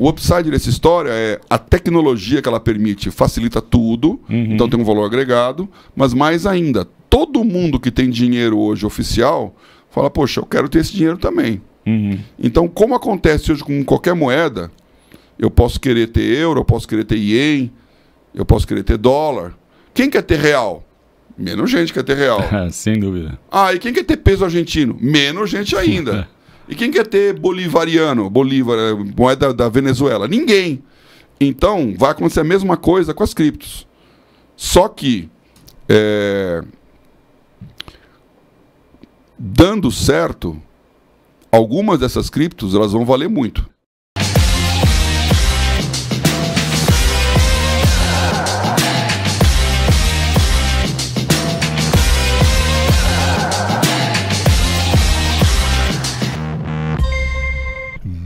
O upside dessa história é a tecnologia que ela permite facilita tudo, então tem um valor agregado, mas mais ainda, todo mundo que tem dinheiro hoje oficial fala, poxa, eu quero ter esse dinheiro também. Então, como acontece hoje com qualquer moeda, eu posso querer ter euro, eu posso querer ter ien, eu posso querer ter dólar. Quem quer ter real? Menos gente quer ter real. Sem dúvida. E quem quer ter peso argentino? Menos gente ainda. E quem quer ter bolivariano, Bolívar, moeda da Venezuela? Ninguém. Então, vai acontecer a mesma coisa com as criptos. Só que, dando certo, algumas dessas criptos elas vão valer muito.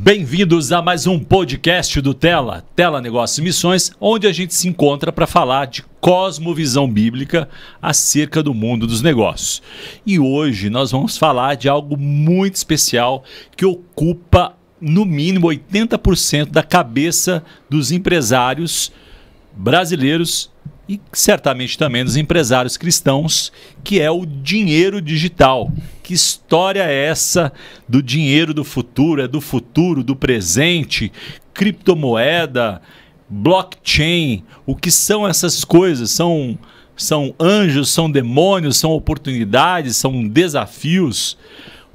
Bem-vindos a mais um podcast do Tela Negócios e Missões, onde a gente se encontra para falar de cosmovisão bíblica acerca do mundo dos negócios. E hoje nós vamos falar de algo muito especial que ocupa no mínimo 80% da cabeça dos empresários brasileiros e certamente também dos empresários cristãos, que é o dinheiro digital. Que história é essa do dinheiro do futuro? É do futuro, do presente, criptomoeda, blockchain? O que são essas coisas? São anjos, são demônios, são oportunidades, são desafios?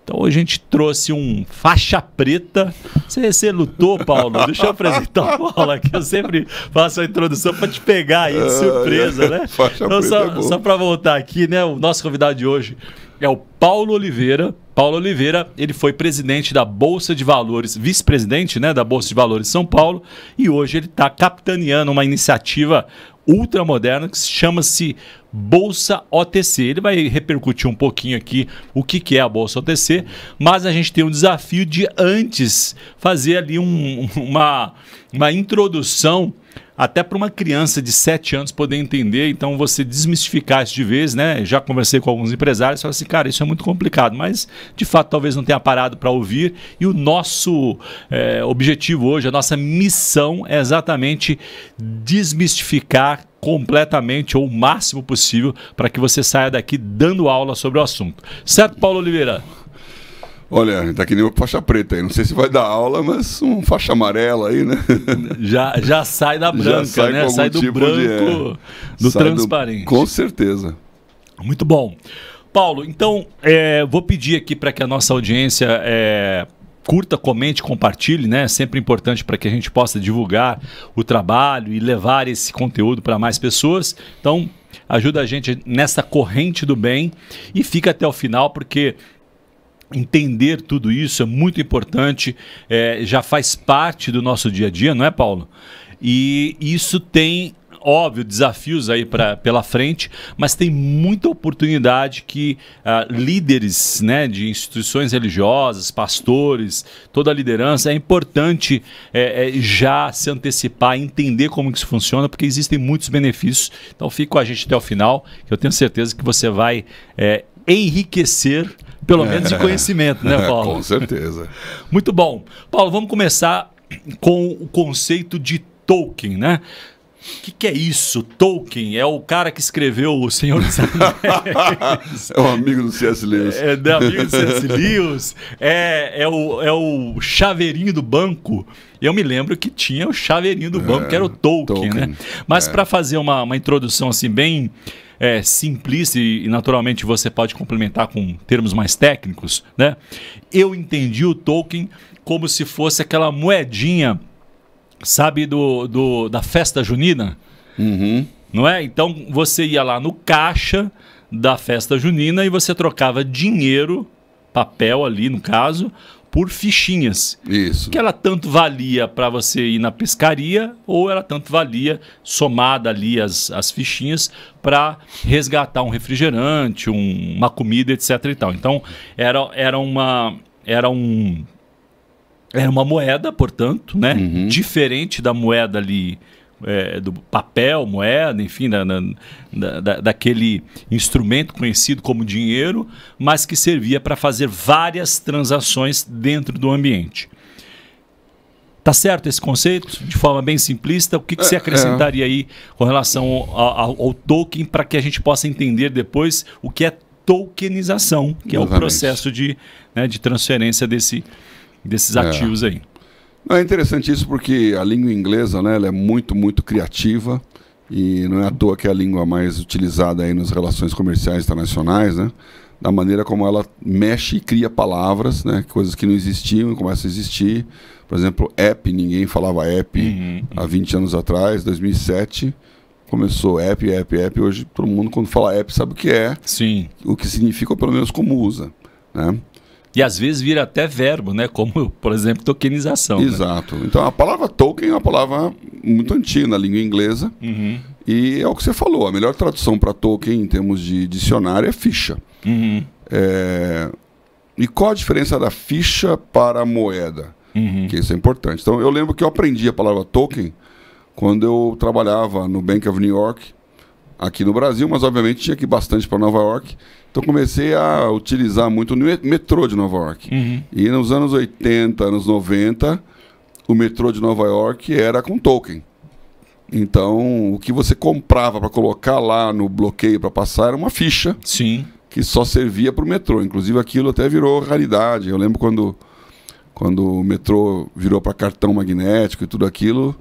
Então a gente trouxe um faixa preta. Você lutou, Paulo? Deixa eu apresentar o Paulo aqui. Eu sempre faço a introdução para te pegar aí de surpresa, né? Então, só para voltar aqui, né? O nosso convidado de hoje é o Paulo Oliveira. Paulo Oliveira, ele foi presidente da Bolsa de Valores, vice-presidente, né, da Bolsa de Valores de São Paulo, e hoje ele está capitaneando uma iniciativa ultramoderna que chama-se Bolsa OTC. Ele vai repercutir um pouquinho aqui o que é a Bolsa OTC, mas a gente tem um desafio de antes fazer ali uma introdução até para uma criança de 7 anos poder entender, então você desmistificar isso de vez, né? Já conversei com alguns empresários e falaram assim, cara, isso é muito complicado, mas de fato talvez não tenha parado para ouvir, e o nosso objetivo hoje, a nossa missão é exatamente desmistificar completamente ou o máximo possível para que você saia daqui dando aula sobre o assunto. Certo, Paulo Oliveira? Olha, tá que nem uma faixa preta aí. Não sei se vai dar aula, mas um faixa amarela aí, né? Já sai da branca, né? Sai do tipo branco, do transparente. Com certeza. Muito bom. Paulo, então, vou pedir aqui para que a nossa audiência curta, comente, compartilhe, né? É sempre importante para que a gente possa divulgar o trabalho e levar esse conteúdo para mais pessoas. Então, ajuda a gente nessa corrente do bem e fica até o final, porque entender tudo isso é muito importante, já faz parte do nosso dia a dia, não é, Paulo? E isso tem, óbvio, desafios aí pela frente, mas tem muita oportunidade que líderes, né, de instituições religiosas, pastores, toda a liderança, é importante já se antecipar, entender como que isso funciona, porque existem muitos benefícios. Então fique com a gente até o final, que eu tenho certeza que você vai enriquecer pelo menos de conhecimento, né, Paulo? Com certeza. Muito bom. Paulo, vamos começar com o conceito de Tolkien, né? O que é isso? Tolkien é o cara que escreveu O Senhor dos Anéis. É um amigo do C.S. Lewis. É amigo do C.S. Lewis. É o chaveirinho do banco. Eu me lembro que tinha o chaveirinho do banco, que era o Tolkien, né? Mas para fazer uma introdução assim bem simplista, e naturalmente você pode complementar com termos mais técnicos, né? Eu entendi o Tolkien como se fosse aquela moedinha, sabe, da festa junina? Não é? Então você ia lá no caixa da festa junina e você trocava dinheiro, papel ali no caso, por fichinhas. Isso. Que ela tanto valia para você ir na pescaria, ou ela tanto valia somada ali as fichinhas para resgatar um refrigerante, uma comida, etc. e tal. Então era uma moeda, portanto, né? Diferente da moeda ali, do papel, moeda, enfim, daquele instrumento conhecido como dinheiro, mas que servia para fazer várias transações dentro do ambiente. Tá certo esse conceito? De forma bem simplista, o que você acrescentaria aí com relação ao token para que a gente possa entender depois o que é tokenização, que é o processo de transferência desses ativos aí? É interessante isso porque a língua inglesa, né, ela é muito, muito criativa e não é à toa que é a língua mais utilizada aí nas relações comerciais internacionais, né? Da maneira como ela mexe e cria palavras, né, coisas que não existiam e começam a existir. Por exemplo, app, ninguém falava app há 20 anos atrás, 2007, começou app. Hoje todo mundo quando fala app sabe o que é, Sim. O que significa ou pelo menos como usa, né? E às vezes vira até verbo, né? Como, por exemplo, tokenização. Exato. Né? Então a palavra token é uma palavra muito antiga na língua inglesa e é o que você falou, a melhor tradução para token em termos de dicionário é ficha. E qual a diferença da ficha para a moeda? Que isso é importante. Então eu lembro que eu aprendi a palavra token quando eu trabalhava no Bank of New York, aqui no Brasil, mas obviamente tinha que ir bastante para Nova York. Então comecei a utilizar muito o metrô de Nova York. E nos anos 80, anos 90, o metrô de Nova York era com token. Então o que você comprava para colocar lá no bloqueio para passar era uma ficha. Sim. Que só servia para o metrô. Inclusive aquilo até virou raridade. Eu lembro quando o metrô virou para cartão magnético e tudo aquilo.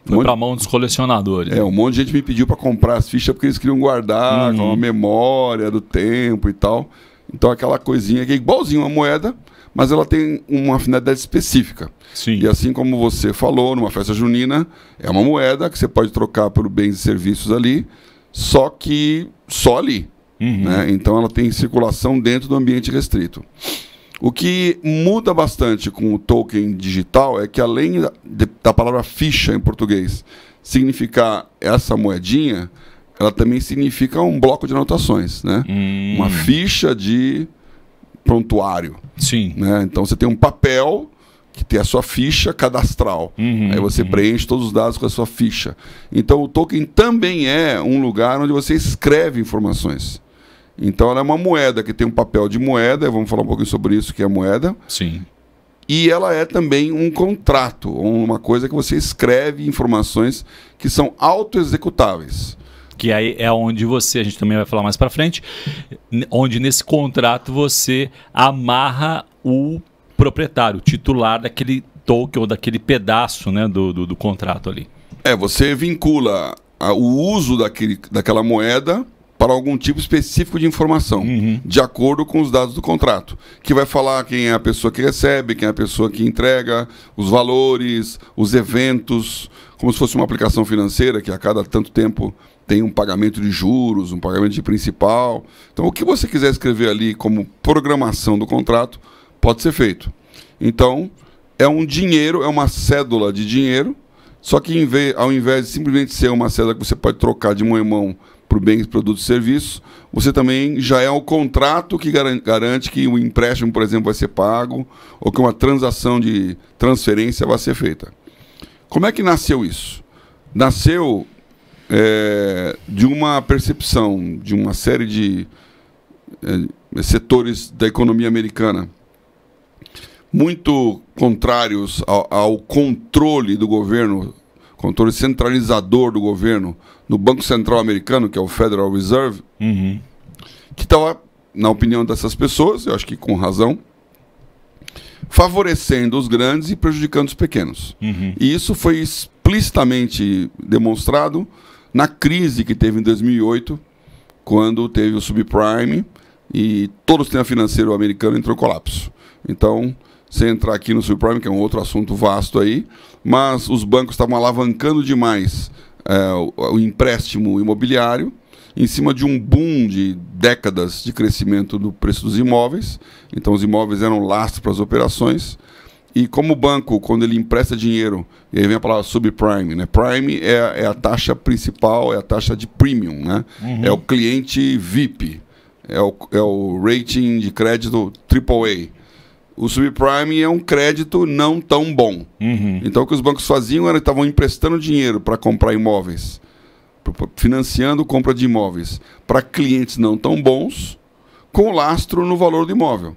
Foi para a mão dos colecionadores. Um monte de gente me pediu para comprar as fichas porque eles queriam guardar com a memória do tempo e tal. Então aquela coisinha que é igualzinho uma moeda, mas ela tem uma finalidade específica. Sim. E assim como você falou, numa festa junina, é uma moeda que você pode trocar por bens e serviços ali, só que só ali. Né? Então ela tem circulação dentro do ambiente restrito. O que muda bastante com o token digital é que além da palavra ficha em português significar essa moedinha, ela também significa um bloco de anotações, né? Uma ficha de prontuário. Sim. Né? Então você tem um papel que tem a sua ficha cadastral. Aí você preenche todos os dados com a sua ficha. Então o token também é um lugar onde você escreve informações. Então ela é uma moeda que tem um papel de moeda, vamos falar um pouquinho sobre isso, que é a moeda. Sim. E ela é também um contrato, uma coisa que você escreve informações que são autoexecutáveis. Que aí é onde a gente também vai falar mais para frente, onde nesse contrato você amarra o proprietário, o titular daquele token ou daquele pedaço, né, do contrato ali. Você vincula o uso daquela moeda para algum tipo específico de informação, de acordo com os dados do contrato, que vai falar quem é a pessoa que recebe, quem é a pessoa que entrega, os valores, os eventos, como se fosse uma aplicação financeira que a cada tanto tempo tem um pagamento de juros, um pagamento de principal. Então, o que você quiser escrever ali como programação do contrato, pode ser feito. Então, é um dinheiro, é uma cédula de dinheiro, só que ao invés de simplesmente ser uma cédula que você pode trocar de mão em mão por bens, produtos e serviços, você também já é o contrato que garante que o empréstimo, por exemplo, vai ser pago ou que uma transação de transferência vai ser feita. Como é que nasceu isso? Nasceu de uma percepção de uma série de setores da economia americana muito contrários ao controle do governo, controle centralizador do governo no Banco Central americano, que é o Federal Reserve, que estava, na opinião dessas pessoas, eu acho que com razão, favorecendo os grandes e prejudicando os pequenos. E isso foi explicitamente demonstrado na crise que teve em 2008, quando teve o subprime e todo o sistema financeiro americano entrou em colapso. Então, sem entrar aqui no subprime, que é um outro assunto vasto aí, mas os bancos estavam alavancando demais o empréstimo imobiliário em cima de um boom de décadas de crescimento do preço dos imóveis. Então os imóveis eram lastro para as operações. E como o banco, quando ele empresta dinheiro, e aí vem a palavra subprime, né? Prime é a taxa principal, é a taxa de premium, né? É o cliente VIP, é o rating de crédito AAA. O subprime é um crédito não tão bom. Então o que os bancos faziam era que estavam emprestando dinheiro para comprar imóveis, financiando compra de imóveis para clientes não tão bons, com lastro no valor do imóvel.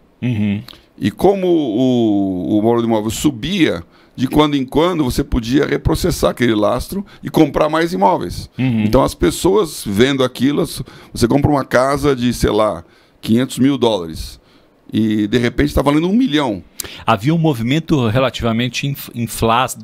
E como o valor do imóvel subia, de quando em quando você podia reprocessar aquele lastro e comprar mais imóveis. Então as pessoas vendo aquilo, você compra uma casa de, sei lá, $500 mil e de repente está valendo 1 milhão. Havia um movimento relativamente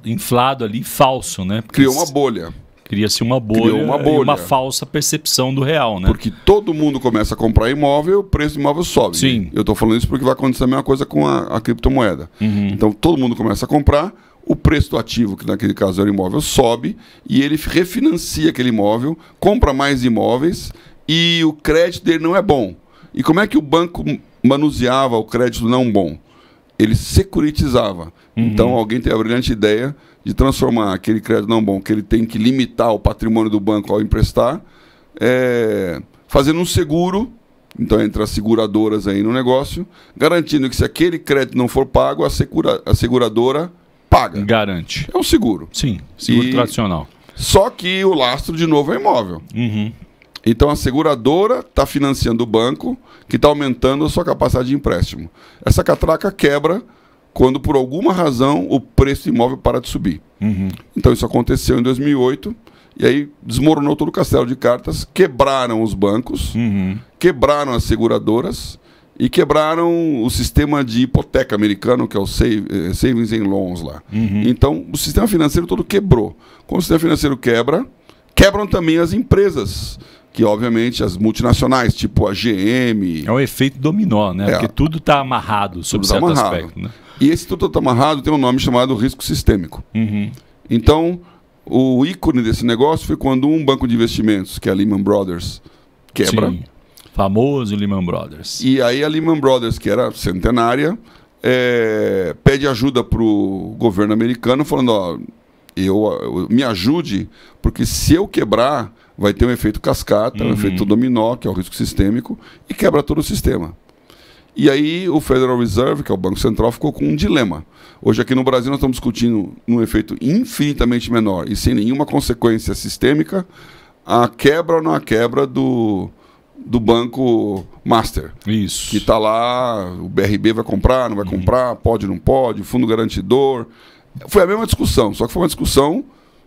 inflado ali, falso, né? Porque Criou uma bolha. Cria-se uma bolha, e uma falsa percepção do real, né? Porque todo mundo começa a comprar imóvel, o preço do imóvel sobe. Sim. Eu estou falando isso porque vai acontecer a mesma coisa com a criptomoeda. Então todo mundo começa a comprar, o preço do ativo, que naquele caso era o imóvel, sobe e ele refinancia aquele imóvel, compra mais imóveis e o crédito dele não é bom. E como é que o banco manuseava o crédito não bom? Ele securitizava. Então alguém tem a brilhante ideia de transformar aquele crédito não bom, que ele tem que limitar o patrimônio do banco ao emprestar, fazendo um seguro, então entra as seguradoras aí no negócio, garantindo que se aquele crédito não for pago, a seguradora paga. Garante. É um seguro. Sim, seguro tradicional. Só que o lastro, de novo, é imóvel. Então a seguradora está financiando o banco, que está aumentando a sua capacidade de empréstimo. Essa catraca quebra quando, por alguma razão, o preço do imóvel para de subir. Então isso aconteceu em 2008, e aí desmoronou todo o castelo de cartas, quebraram os bancos, quebraram as seguradoras e quebraram o sistema de hipoteca americano, que é o Savings and Loans lá. Então o sistema financeiro todo quebrou. Quando o sistema financeiro quebra, quebram também as empresas, que obviamente as multinacionais, tipo a GM... É um efeito dominó, né? Porque tudo está amarrado sob certo aspecto, né? E esse tudo está amarrado tem um nome chamado risco sistêmico. Então, o ícone desse negócio foi quando um banco de investimentos, que é a Lehman Brothers, quebra. Sim. Famoso Lehman Brothers. E aí a Lehman Brothers, que era centenária, pede ajuda para o governo americano, falando, ó, me ajude, porque se eu quebrar, vai ter um efeito cascata, um efeito dominó, que é o risco sistêmico, e quebra todo o sistema. E aí o Federal Reserve, que é o Banco Central, ficou com um dilema. Hoje aqui no Brasil nós estamos discutindo num efeito infinitamente menor e sem nenhuma consequência sistêmica, a quebra ou não a quebra do Banco Master. Isso. Que está lá, o BRB vai comprar, não vai comprar, pode, não pode, fundo garantidor. Foi a mesma discussão, só que foi uma discussão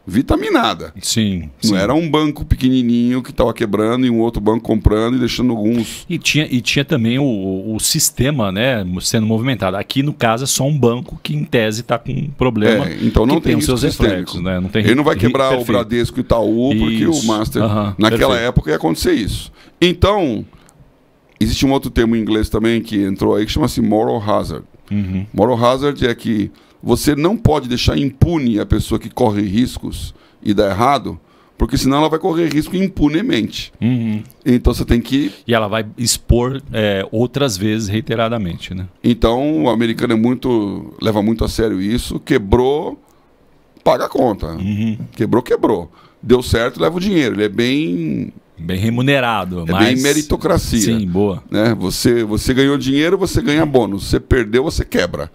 vitaminada. Sim. Não era um banco pequenininho que estava quebrando e um outro banco comprando e deixando alguns... E tinha também o sistema, né, sendo movimentado. Aqui, no caso, é só um banco que, em tese, está com um problema. Então não tem tem os seus reflexos, né? Não tem Ele não vai quebrar o Bradesco e o Itaú, porque o Master, naquela época, ia acontecer isso. Então, existe um outro termo em inglês também que entrou aí, que chama-se moral hazard. Moral hazard é que você não pode deixar impune a pessoa que corre riscos e dá errado, porque senão ela vai correr risco impunemente. Então você tem que... E ela vai expor outras vezes, reiteradamente, né? Então o americano leva muito a sério isso. Quebrou, paga a conta. Quebrou. Deu certo, leva o dinheiro. Ele é bem remunerado. Bem meritocracia. Sim, boa. Né? Você ganhou dinheiro, você ganha bônus. Você perdeu, você quebra.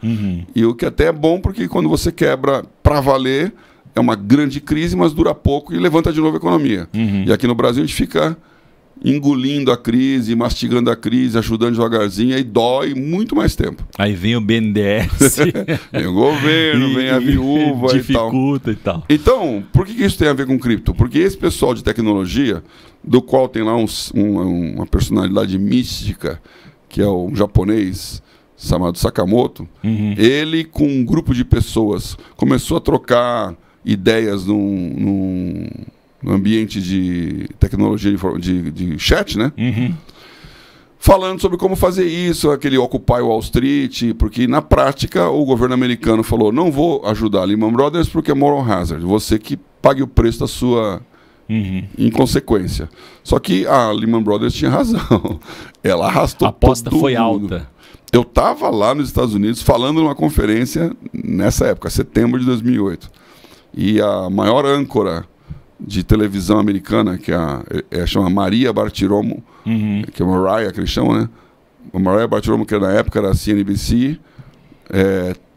E o que até é bom, porque quando você quebra para valer, é uma grande crise, mas dura pouco e levanta de novo a economia. E aqui no Brasil a gente fica engolindo a crise, mastigando a crise, ajudando devagarzinho, aí dói muito mais tempo. Aí vem o BNDES. Vem o governo, vem a viúva dificulta e tal. Então, por que isso tem a ver com cripto? Porque esse pessoal de tecnologia, do qual tem lá uma personalidade mística, que é um japonês chamado Sakamoto, ele com um grupo de pessoas começou a trocar ideias num ambiente de tecnologia de chat, né? Falando sobre como fazer isso, aquele Occupy Wall Street, porque na prática o governo americano falou, não vou ajudar a Lehman Brothers porque é moral hazard, você que pague o preço da sua inconsequência. Só que a Lehman Brothers tinha razão. Ela arrastou a aposta todo foi mundo. alta. Eu estava lá nos Estados Unidos falando numa conferência nessa época, setembro de 2008. E a maior âncora de televisão americana, que chama Maria Bartiromo, que é Mariah, que eles chamam, né? A Maria Bartiromo, que na época era a CNBC,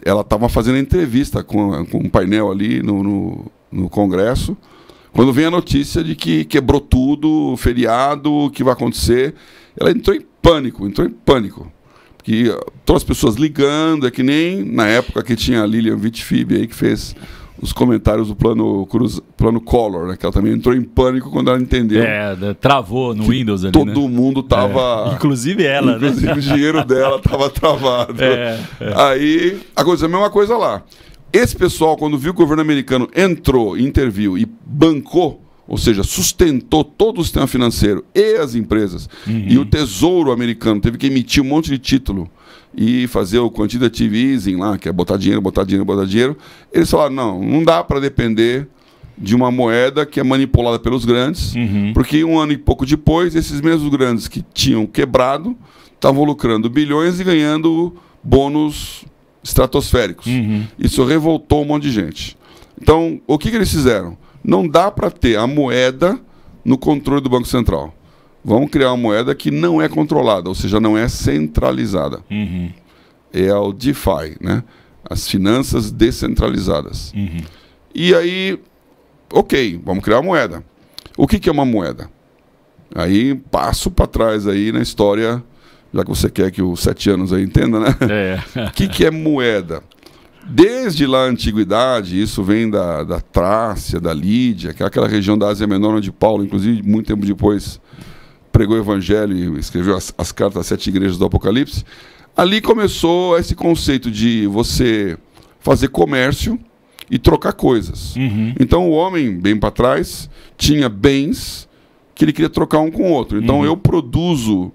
ela estava fazendo entrevista com um painel ali no Congresso, quando vem a notícia de que quebrou tudo, feriado, o que vai acontecer. Ela entrou em pânico. que todas as pessoas ligando, é que nem na época que tinha a Lilian Vitfib aí que fez os comentários do plano Collor, né? Que ela também entrou em pânico quando ela entendeu. Travou no Windows ali, todo mundo estava... Inclusive ela, inclusive né? o dinheiro dela estava travado. Aí aconteceu a mesma coisa lá. Esse pessoal, quando viu que o governo americano entrou, interviu e bancou, ou seja, sustentou todo o sistema financeiro e as empresas, e o Tesouro americano teve que emitir um monte de título e fazer o quantitative easing lá, que é botar dinheiro, eles falaram, não dá para depender de uma moeda que é manipulada pelos grandes, porque um ano e pouco depois, esses mesmos grandes que tinham quebrado, estavam lucrando bilhões e ganhando bônus estratosféricos. Isso revoltou um monte de gente. Então, o que eles fizeram? Não dá para ter a moeda no controle do Banco Central. Vamos criar uma moeda que não é controlada, ou seja, não é centralizada. É o DeFi, né? As finanças descentralizadas. E aí, ok, vamos criar uma moeda. O que é uma moeda? Aí, passo para trás aí na história, já que você quer que os 7 anos aí entenda, né? O que é moeda? Desde lá a antiguidade, isso vem da Trácia, da Lídia, que é aquela região da Ásia Menor onde Paulo, inclusive, muito tempo depois, pregou o Evangelho e escreveu as cartas às 7 igrejas do Apocalipse. Ali começou esse conceito de você fazer comércio e trocar coisas. Então o homem, bem para trás, tinha bens que ele queria trocar um com o outro. Então eu produzo,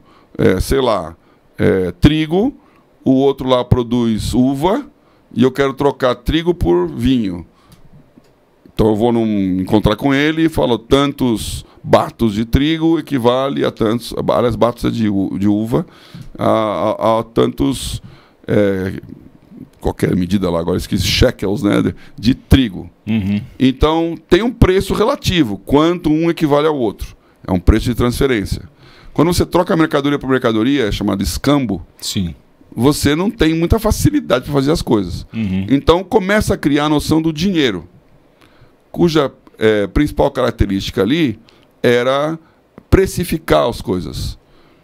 trigo, o outro lá produz uva, e eu quero trocar trigo por vinho. Então eu vou encontrar com ele e falo, tantos batos de trigo equivale a tantos, várias batos de uva, a tantos, qualquer medida lá, agora esqueci, shekels, né, de trigo. Então tem um preço relativo, quanto um equivale ao outro. É um preço de transferência. Quando você troca mercadoria por mercadoria, é chamado escambo. Sim. Você não tem muita facilidade para fazer as coisas. Então começa a criar a noção do dinheiro, cuja principal característica ali era precificar as coisas.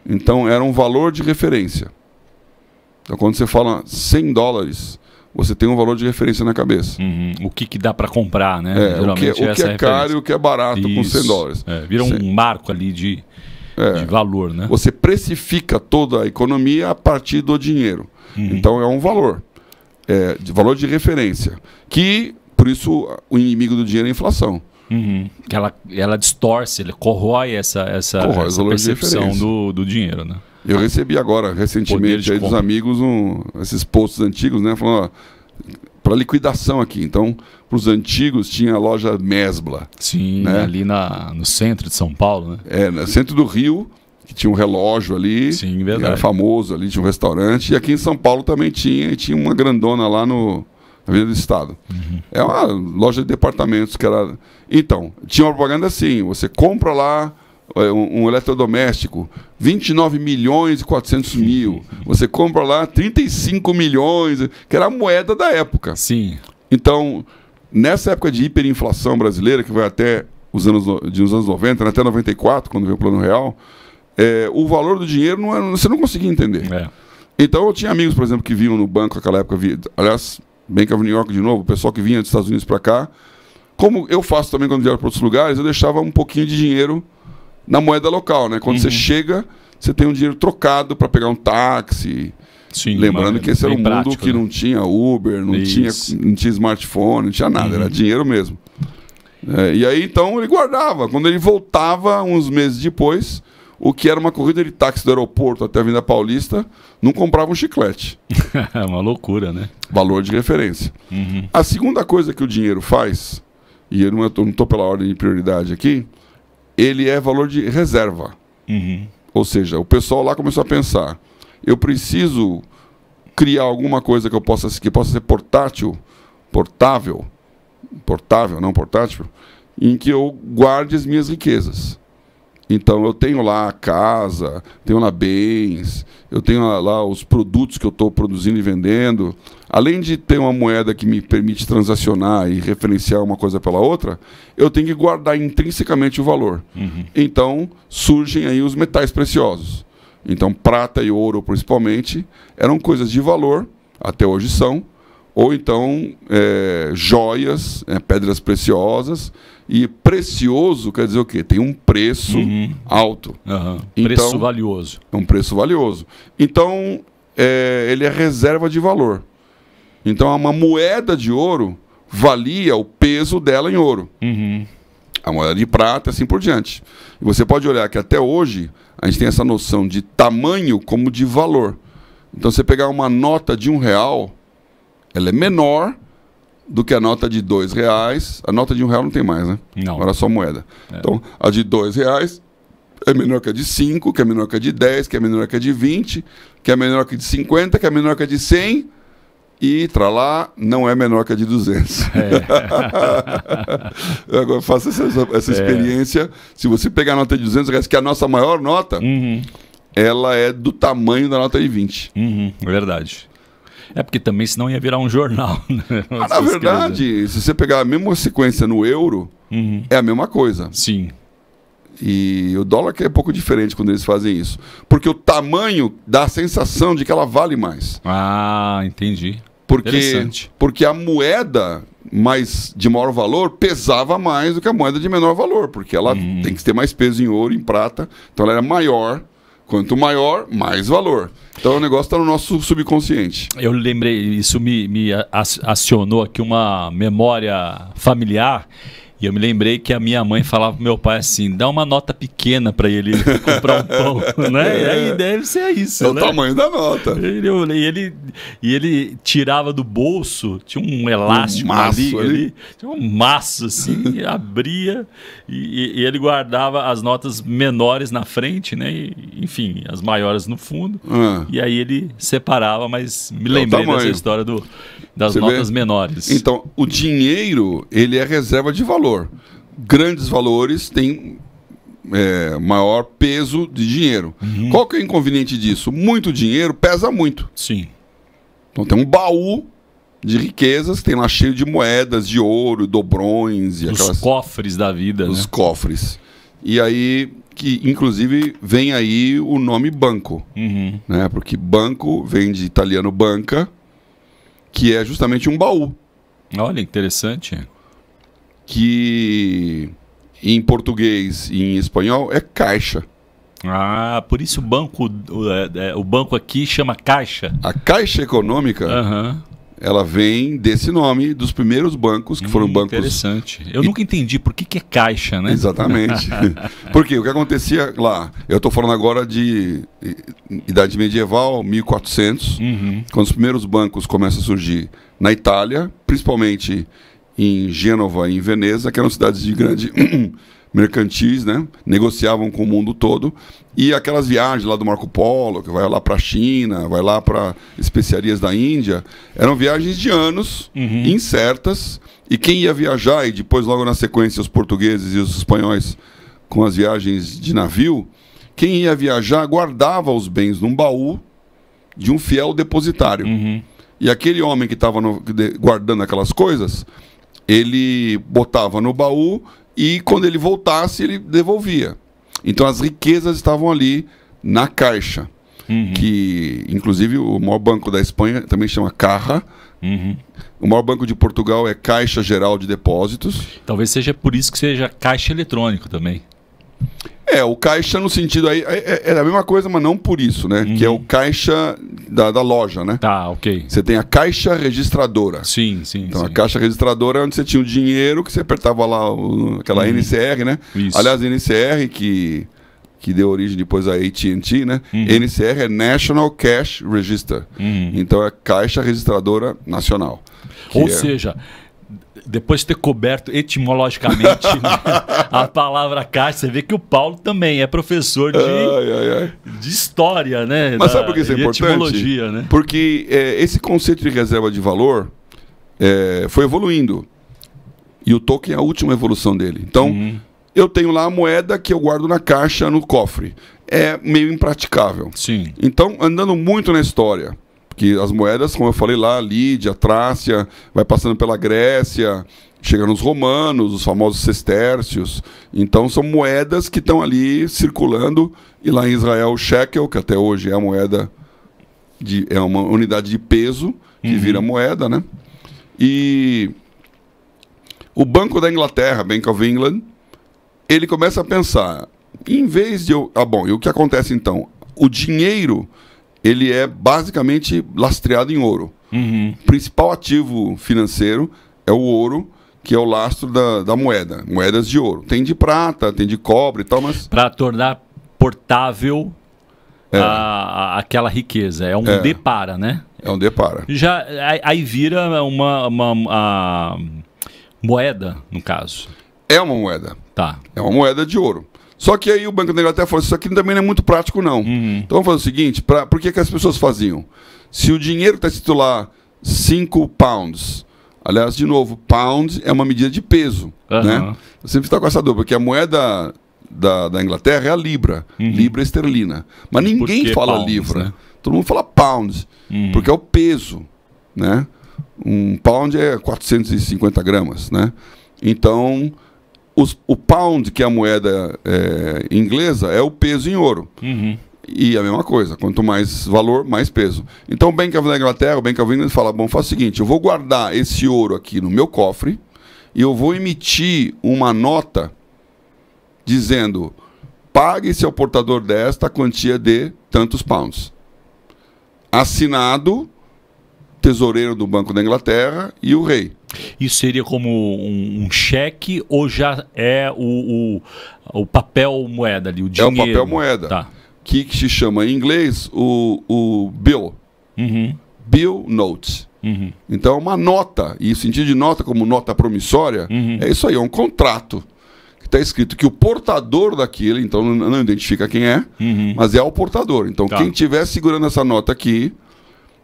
Então era um valor de referência. Então quando você fala $100, você tem um valor de referência na cabeça. O que dá para comprar, né? Geralmente o que é caro e o que é barato com $100. Vira um marco ali de valor, né? Você precifica toda a economia a partir do dinheiro. Então é um valor. De valor de referência. Que, por isso, o inimigo do dinheiro é a inflação. Que ela distorce, ele corrói essa percepção do dinheiro, né? Eu recebi agora, recentemente, aí dos amigos, esses posts antigos, né? Falando, para liquidação aqui. Então, para os antigos, tinha a loja Mesbla. Sim, né? Ali no centro de São Paulo, né? No centro do Rio, que tinha um relógio ali. Sim, verdade. Era famoso ali, tinha um restaurante. E aqui em São Paulo também tinha, e tinha uma grandona lá na Avenida do Estado. É uma loja de departamentos que era... Então, tinha uma propaganda assim, você compra lá um eletrodoméstico, 29 milhões e 400 mil. Você compra lá 35 milhões, que era a moeda da época. Sim. Então, nessa época de hiperinflação brasileira, que vai até os anos 90, até 94, quando veio o Plano Real, o valor do dinheiro você não conseguia entender. Então, eu tinha amigos, por exemplo, que vinham no banco naquela época, aliás, Bank of New York de novo, o pessoal que vinha dos Estados Unidos para cá. Como eu faço também quando viajo para outros lugares, eu deixava um pouquinho de dinheiro na moeda local, né? Quando você chega, você tem um dinheiro trocado para pegar um táxi. Sim, lembrando que esse era um mundo prático, que não tinha Uber, não tinha smartphone, não tinha nada, era dinheiro mesmo. E aí, então, ele guardava. Quando ele voltava, uns meses depois, o que era uma corrida de táxi do aeroporto até a Avenida Paulista, não comprava um chiclete. É uma loucura, né? Valor de referência. A segunda coisa que o dinheiro faz, e eu não estou pela ordem de prioridade aqui, ele é valor de reserva. Ou seja, o pessoal lá começou a pensar, eu preciso criar alguma coisa que possa ser portátil, não portátil, em que eu guarde as minhas riquezas. Então eu tenho lá a casa, tenho lá bens, eu tenho lá os produtos que eu estou produzindo e vendendo. Além de ter uma moeda que me permite transacionar e referenciar uma coisa pela outra, eu tenho que guardar intrinsecamente o valor. Então surgem aí os metais preciosos. Então, prata e ouro, principalmente, eram coisas de valor, até hoje são, ou então joias, pedras preciosas. E precioso quer dizer o quê? Tem um preço alto. Então, preço valioso. É um preço valioso. Então, ele é reserva de valor. Então, uma moeda de ouro valia o peso dela em ouro. A moeda de prata, assim por diante. E você pode olhar que até hoje a gente tem essa noção de tamanho como de valor. Então, você pegar uma nota de R$1, ela é menor do que a nota de R$2. A nota de R$1 não tem mais, né? Não. Agora é só moeda. Então, a de R$2 é menor que a de 5, que é menor que a de 10, que é menor que a de 20, que é menor que a de 50, que é menor que a de 100... E, lá não é menor que a de 200. Agora, faça essa experiência. Se você pegar a nota de 200, que é a nossa maior nota, ela é do tamanho da nota de 20. Verdade. É porque também senão ia virar um jornal. Né? Na verdade, se você pegar a mesma sequência no euro, é a mesma coisa. Sim. E o dólar que é um pouco diferente quando eles fazem isso. Porque o dá a sensação de que ela vale mais. Ah, entendi. Porque a moeda de maior valor pesava mais do que a moeda de menor valor. Porque ela tem que ter mais peso em ouro, em prata. Então ela era maior. Quanto maior, mais valor. Então o negócio está no nosso subconsciente. Eu lembrei, isso me acionou aqui uma memória familiar. E eu me lembrei que a minha mãe falava pro meu pai assim, dá uma nota pequena para ele comprar um pão, né? E aí deve ser isso, né? O tamanho da nota. E ele tirava do bolso, tinha um elástico ali, tinha um maço assim, abria e ele guardava as notas menores na frente, né? E, enfim, as maiores no fundo. E aí ele separava, mas me lembrei dessa história das notas menores. Então, o dinheiro, ele é reserva de valor. Grandes valores têm maior peso de dinheiro. Qual que é o inconveniente disso? Muito dinheiro pesa muito. Sim. Então tem um baú de riquezas que tem lá cheio de moedas, de ouro, dobrões. Os cofres da vida. Os cofres. E aí, que inclusive vem aí o nome banco. Né? Porque banco vem de italiano banca, que é justamente um baú. Olha, interessante. Que em português e em espanhol é caixa. Ah, por isso o banco aqui chama Caixa. A Caixa Econômica, ela vem desse nome, dos primeiros bancos, que foram bancos... Interessante. Eu nunca entendi por que é Caixa, né? Exatamente. Porque o que acontecia lá, eu estou falando agora de Idade Medieval, 1400, quando os primeiros bancos começam a surgir na Itália, principalmente em Gênova e em Veneza, que eram cidades de grande mercantis, né? Negociavam com o mundo todo. E aquelas viagens lá do Marco Polo, que vai lá para a China, vai lá para especiarias da Índia, eram viagens de anos, incertas. E quem ia viajar, e depois logo na sequência os portugueses e os espanhóis com as viagens de navio, quem ia viajar guardava os bens num baú de um fiel depositário. E aquele homem que estava guardando aquelas coisas, ele botava no baú e quando ele voltasse, ele devolvia. Então as riquezas estavam ali na Caixa, que inclusive o maior banco da Espanha também chama Caja. O maior banco de Portugal é Caixa Geral de Depósitos. Talvez seja por isso que seja caixa eletrônico também. O caixa no sentido aí é a mesma coisa, mas não por isso, né? Que é o caixa da loja, né? Tá, ok. Você tem a caixa registradora. Sim. Então a caixa registradora é onde você tinha o dinheiro que você apertava lá aquela NCR, né? Isso. Aliás, NCR que deu origem depois à AT&T, né? NCR é National Cash Register. Então é Caixa Registradora Nacional. Ou seja, depois de ter coberto etimologicamente a palavra caixa, você vê que o Paulo também é professor de história, né? Mas sabe por que isso é importante? Etimologia, né? Porque esse conceito de reserva de valor foi evoluindo. E o token é a última evolução dele. Então, eu tenho lá a moeda que eu guardo na caixa, no cofre. É meio impraticável. Sim. Então, andando muito na história, porque as moedas, como eu falei lá, Lídia, Trácia, vai passando pela Grécia chega nos romanos, os famosos sestércios. Então são moedas que estão ali circulando. E lá em Israel o shekel, que até hoje é a moeda, é uma unidade de peso que vira moeda, né? E o Banco da Inglaterra, Bank of England, ele começa a pensar, em vez de bom, e o que acontece então? O dinheiro, ele é basicamente lastreado em ouro. O principal ativo financeiro é o ouro, que é o lastro da moeda. Moedas de ouro. Tem de prata, tem de cobre e tal, mas... Para tornar portável aquela riqueza. É um depara, né? É um depara. Aí vira uma moeda, no caso. É uma moeda. Tá. É uma moeda de ouro. Só que aí o Banco da Inglaterra falou, isso aqui também não é muito prático, não. Então vamos fazer o seguinte, por que as pessoas faziam? Se o dinheiro está escrito lá 5 pounds, aliás, de novo, pound é uma medida de peso, né? Eu sempre estou com essa dúvida, porque a moeda da Inglaterra é a libra, libra esterlina. Mas ninguém fala pounds, libra, né? Todo mundo fala pound, porque é o peso, né? Um pound é 450 gramas, né? Então, o pound, que é a moeda inglesa, é o peso em ouro. E a mesma coisa, quanto mais valor, mais peso. Então o Bank of Inglaterra, o Bank of England fala, bom, faz o seguinte, eu vou guardar esse ouro aqui no meu cofre e eu vou emitir uma nota dizendo, pague-se ao portador desta quantia de tantos pounds. Assinado, tesoureiro do Banco da Inglaterra e o rei. Isso seria como um cheque ou já é o papel moeda ali, o dinheiro? É o papel moeda. Tá. Que se chama em inglês o bill. Bill note. Então é uma nota, e o sentido de nota como nota promissória, é isso aí, é um contrato. Que está escrito que o portador daquilo, então não identifica quem é, mas é o portador. Então quem estiver segurando essa nota aqui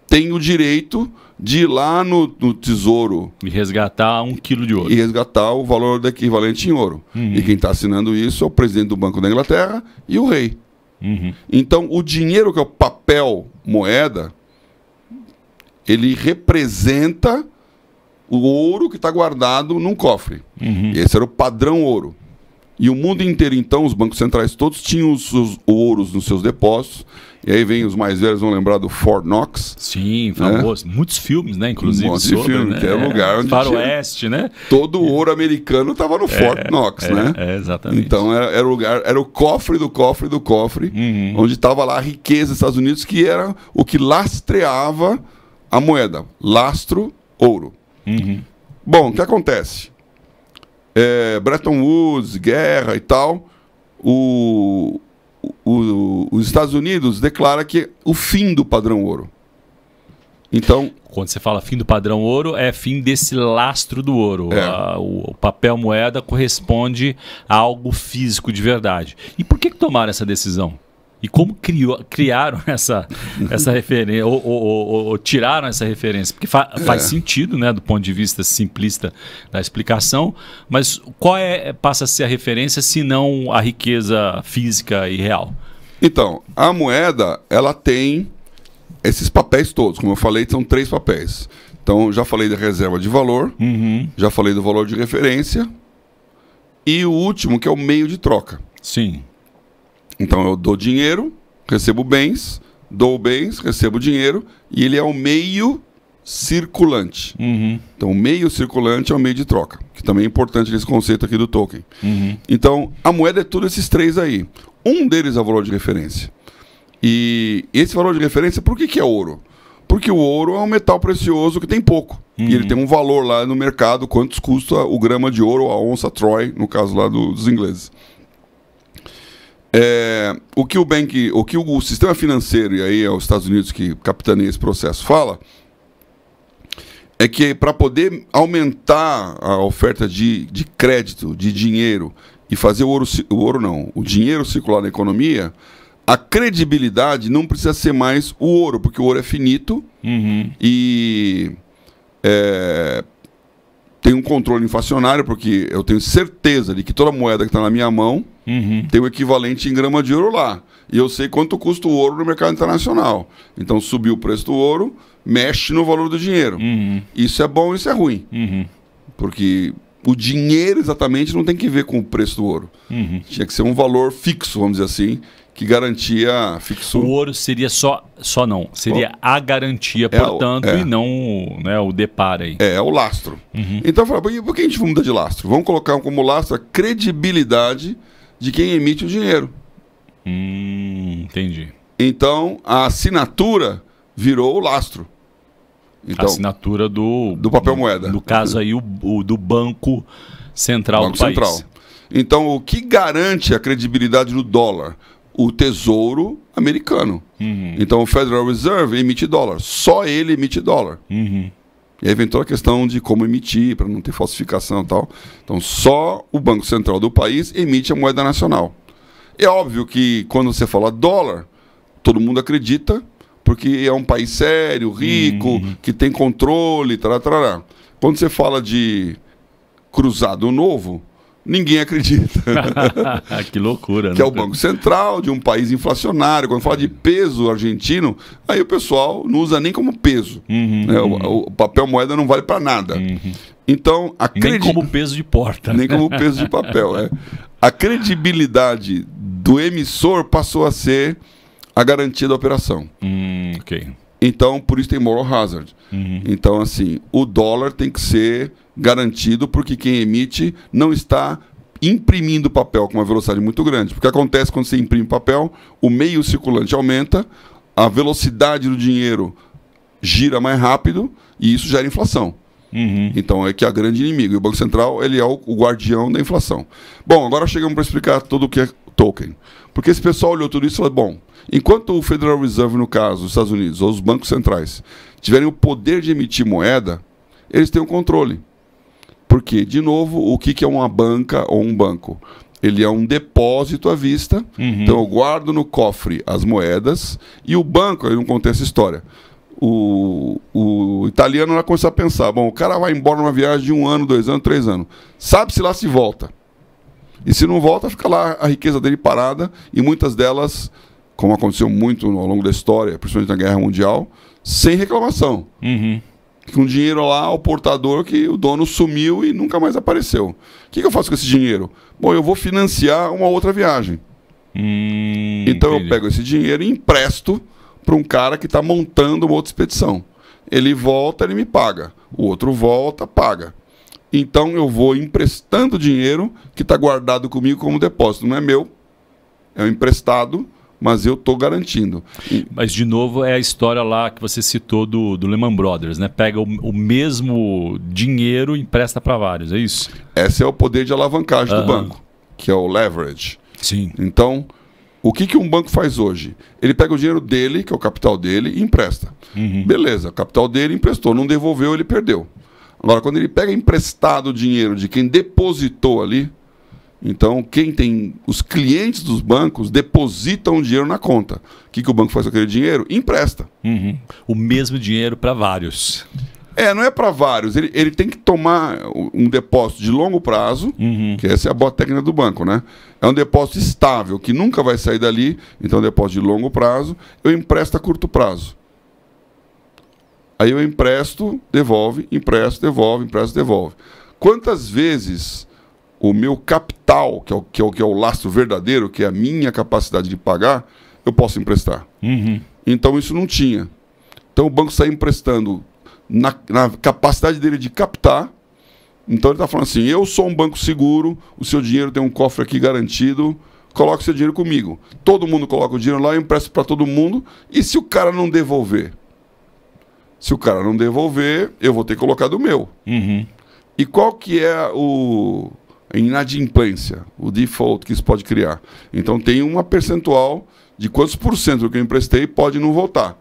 tem o direito de ir lá no tesouro e resgatar 1 quilo de ouro. E resgatar o valor do equivalente em ouro. E quem está assinando isso é o presidente do Banco da Inglaterra e o rei. Então, o dinheiro, que é o papel moeda, ele representa o ouro que está guardado num cofre. Esse era o padrão ouro. E o mundo inteiro, então, os bancos centrais todos tinham os ouros nos seus depósitos. E aí vem os mais velhos, vão lembrar do Fort Knox. Sim, famoso. Muitos filmes, né? Inclusive, um monte de filme, né? Que era o lugar onde Faroeste, né? Todo o ouro americano estava no Fort Knox, né? Exatamente. Então era o lugar, era o cofre do cofre do cofre, onde estava lá a riqueza dos Estados Unidos, que era o que lastreava a moeda. Lastro, ouro. Bom, o que acontece? Bretton Woods, guerra e tal, os Estados Unidos declara que o fim do padrão ouro. Então, quando você fala fim do padrão ouro, é fim desse lastro do ouro. O papel moeda corresponde a algo físico de verdade. E por que tomaram essa decisão? E como criaram essa referência, ou tiraram essa referência? Porque faz sentido, né, do ponto de vista simplista da explicação, mas qual passa a ser a referência se não a riqueza física e real? Então, a moeda, ela tem esses papéis todos. Como eu falei, são 3 papéis. Então, já falei da reserva de valor, já falei do valor de referência, e o último, que é o meio de troca. Sim. Então eu dou dinheiro, recebo bens, dou bens, recebo dinheiro, e ele é o meio circulante. Então o meio circulante é o meio de troca, que também é importante nesse conceito aqui do token. Então a moeda é todos esses 3 aí. Um deles é o valor de referência. E esse valor de referência, por que é ouro? Porque o ouro é um metal precioso que tem pouco. E ele tem um valor lá no mercado, quantos custa o grama de ouro, a onça Troy, no caso lá dos ingleses. O que o sistema financeiro, e aí é os Estados Unidos que capitaneia esse processo, fala é que para poder aumentar a oferta de crédito, de dinheiro, e fazer o dinheiro circular na economia, a credibilidade não precisa ser mais o ouro, porque o ouro é finito e tem um controle inflacionário, porque eu tenho certeza de que toda moeda que está na minha mão tem o equivalente em grama de ouro lá. E eu sei quanto custa o ouro no mercado internacional. Então, subir o preço do ouro mexe no valor do dinheiro. Isso é bom e isso é ruim. Porque o dinheiro exatamente não tem que ver com o preço do ouro. Tinha que ser um valor fixo, vamos dizer assim, que garantia fixo. O ouro seria seria a garantia, portanto, e não, né, o deparo aí. É o lastro. Então, eu falei, por que a gente muda de lastro? Vamos colocar como lastro a credibilidade de quem emite o dinheiro. Entendi. Então, a assinatura virou o lastro. Então, a assinatura do papel moeda. No caso aí, o do Banco Central do país. Então, o que garante a credibilidade do dólar? O Tesouro Americano. Então, o Federal Reserve emite dólar. Só ele emite dólar. E aí vem toda a questão de como emitir, para não ter falsificação e tal. Então, só o Banco Central do país emite a moeda nacional. É óbvio que quando você fala dólar, todo mundo acredita, porque é um país sério, rico, que tem controle, tarará. Quando você fala de cruzado novo, ninguém acredita. Que loucura, né? Que é o Banco Central de um país inflacionário. Quando fala de peso argentino, aí o pessoal não usa nem como peso. O papel moeda não vale para nada. Então, nem como peso de porta. Nem como peso de papel. A credibilidade do emissor passou a ser a garantia da operação. Ok. Então, por isso tem moral hazard. Então, assim, o dólar tem que ser garantido porque quem emite não está imprimindo papel com uma velocidade muito grande. Porque acontece quando você imprime papel, o meio circulante aumenta, a velocidade do dinheiro gira mais rápido e isso gera inflação. Então é que é a grande inimigo. E o Banco Central ele é o guardião da inflação. Bom, agora chegamos para explicar tudo o que é token. Porque esse pessoal olhou tudo isso e falou, bom, enquanto o Federal Reserve, no caso, os Estados Unidos, ou os bancos centrais, tiverem o poder de emitir moeda, eles têm o controle. Porque, de novo, o que é uma banca ou um banco? Ele é um depósito à vista, então eu guardo no cofre as moedas, e o banco, aí não contei essa história, o italiano vai começar a pensar, bom, o cara vai embora numa viagem de 1 ano, 2 anos, 3 anos, sabe-se lá se volta. E se não volta, fica lá a riqueza dele parada, e muitas delas, como aconteceu muito ao longo da história, principalmente na Guerra Mundial, sem reclamação. Com dinheiro lá, o portador que o dono sumiu e nunca mais apareceu. O que eu faço com esse dinheiro? Bom, eu vou financiar uma outra viagem. Então eu pego esse dinheiro e empresto para um cara que está montando uma outra expedição. Ele volta, ele me paga. O outro volta, paga. Então eu vou emprestando dinheiro que está guardado comigo como depósito. Não é meu, é um emprestado, mas eu estou garantindo. Mas, de novo, é a história lá que você citou do Lehman Brothers, né? Pega o mesmo dinheiro e empresta para vários, é isso? Esse é o poder de alavancagem do banco, que é o leverage. Sim. Então, o que um banco faz hoje? Ele pega o dinheiro dele, que é o capital dele, e empresta. Beleza, o capital dele emprestou, não devolveu, ele perdeu. Agora, quando ele pega emprestado o dinheiro de quem depositou ali, então quem tem os clientes dos bancos depositam o dinheiro na conta. O que o banco faz com aquele dinheiro? Empresta. O mesmo dinheiro para vários. Não é para vários. Ele tem que tomar um depósito de longo prazo, que essa é a boa técnica do banco, né? É um depósito estável, que nunca vai sair dali, então é um depósito de longo prazo. Eu empresto a curto prazo. Aí eu empresto, devolve, empresto, devolve, empresto, devolve. Quantas vezes o meu capital, que é o lastro verdadeiro, que é a minha capacidade de pagar, eu posso emprestar? Então isso não tinha. Então o banco sai emprestando na capacidade dele de captar. Então ele está falando assim, eu sou um banco seguro, o seu dinheiro tem um cofre aqui garantido, coloque seu dinheiro comigo. Todo mundo coloca o dinheiro lá, eu empresto para todo mundo, e se o cara não devolver? Se o cara não devolver, eu vou ter que colocar do meu. E qual que é a inadimplência, o default que isso pode criar? Então tem uma percentual de quantos por cento do que eu emprestei pode não voltar.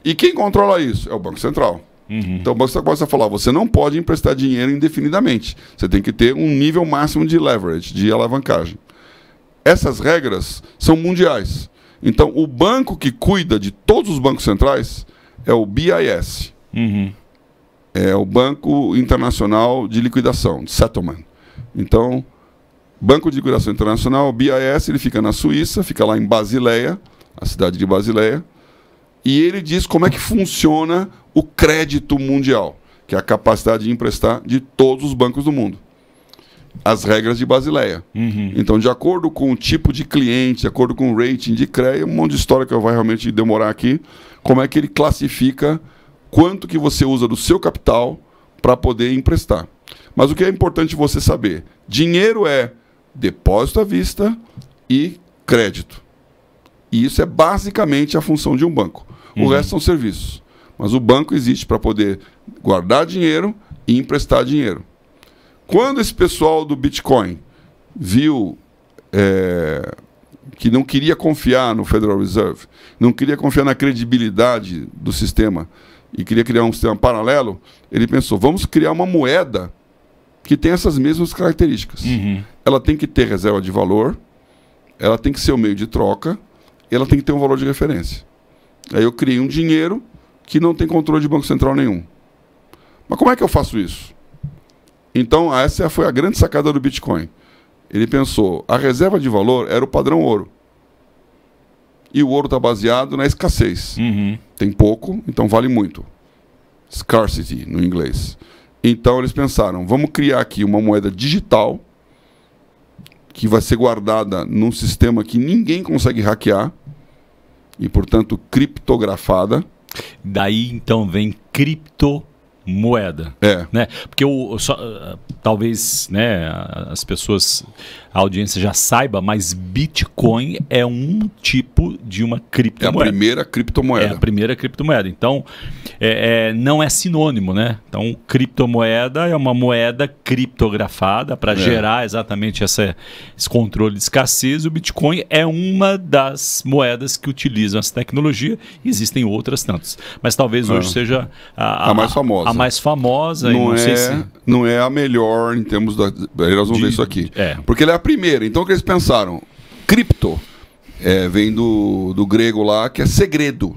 E quem controla isso? É o Banco Central. Então o Banco Central começa a falar, você não pode emprestar dinheiro indefinidamente. Você tem que ter um nível máximo de leverage, de alavancagem. Essas regras são mundiais. Então o banco que cuida de todos os bancos centrais é o BIS. É o Banco Internacional de Liquidação, de Settlement. Então, Banco de Liquidação Internacional, o BIS, ele fica na Suíça, fica lá em Basileia, a cidade de Basileia, e ele diz como é que funciona o crédito mundial, que é a capacidade de emprestar de todos os bancos do mundo. as regras de Basileia. Então, de acordo com o tipo de cliente, de acordo com o rating de CREA, um monte de história que vai realmente demorar aqui, como é que ele classifica quanto que você usa do seu capital para poder emprestar. Mas o que é importante você saber? Dinheiro é depósito à vista e crédito. E isso é basicamente a função de um banco. O resto são serviços. Mas o banco existe para poder guardar dinheiro e emprestar dinheiro. Quando esse pessoal do Bitcoin viu que não queria confiar no Federal Reserve, não queria confiar na credibilidade do sistema e queria criar um sistema paralelo, ele pensou, vamos criar uma moeda que tem essas mesmas características. Ela tem que ter reserva de valor, ela tem que ser o meio de troca, e ela tem que ter um valor de referência. Aí eu criei um dinheiro que não tem controle de Banco Central nenhum. Mas como é que eu faço isso? Então, essa foi a grande sacada do Bitcoin. Ele pensou, a reserva de valor era o padrão ouro. E o ouro está baseado na escassez. Tem pouco, então vale muito. Scarcity, no inglês. Então, eles pensaram, vamos criar aqui uma moeda digital que vai ser guardada num sistema que ninguém consegue hackear e, portanto, criptografada. Daí, então, vem criptomoeda. Né? Porque talvez, né, as pessoas, a audiência já saiba, mas Bitcoin é um tipo de uma criptomoeda. É a primeira criptomoeda. É a primeira criptomoeda. Então, não é sinônimo, né? Então, criptomoeda é uma moeda criptografada para gerar exatamente esse controle de escassez. O Bitcoin é uma das moedas que utilizam essa tecnologia. Existem outras tantas. Mas talvez hoje seja a mais famosa. A mais famosa. Não é a melhor em termos da... Nós vamos ver isso aqui. Porque ela é a primeira. Então, o que eles pensaram? Cripto vem do grego lá, que é segredo.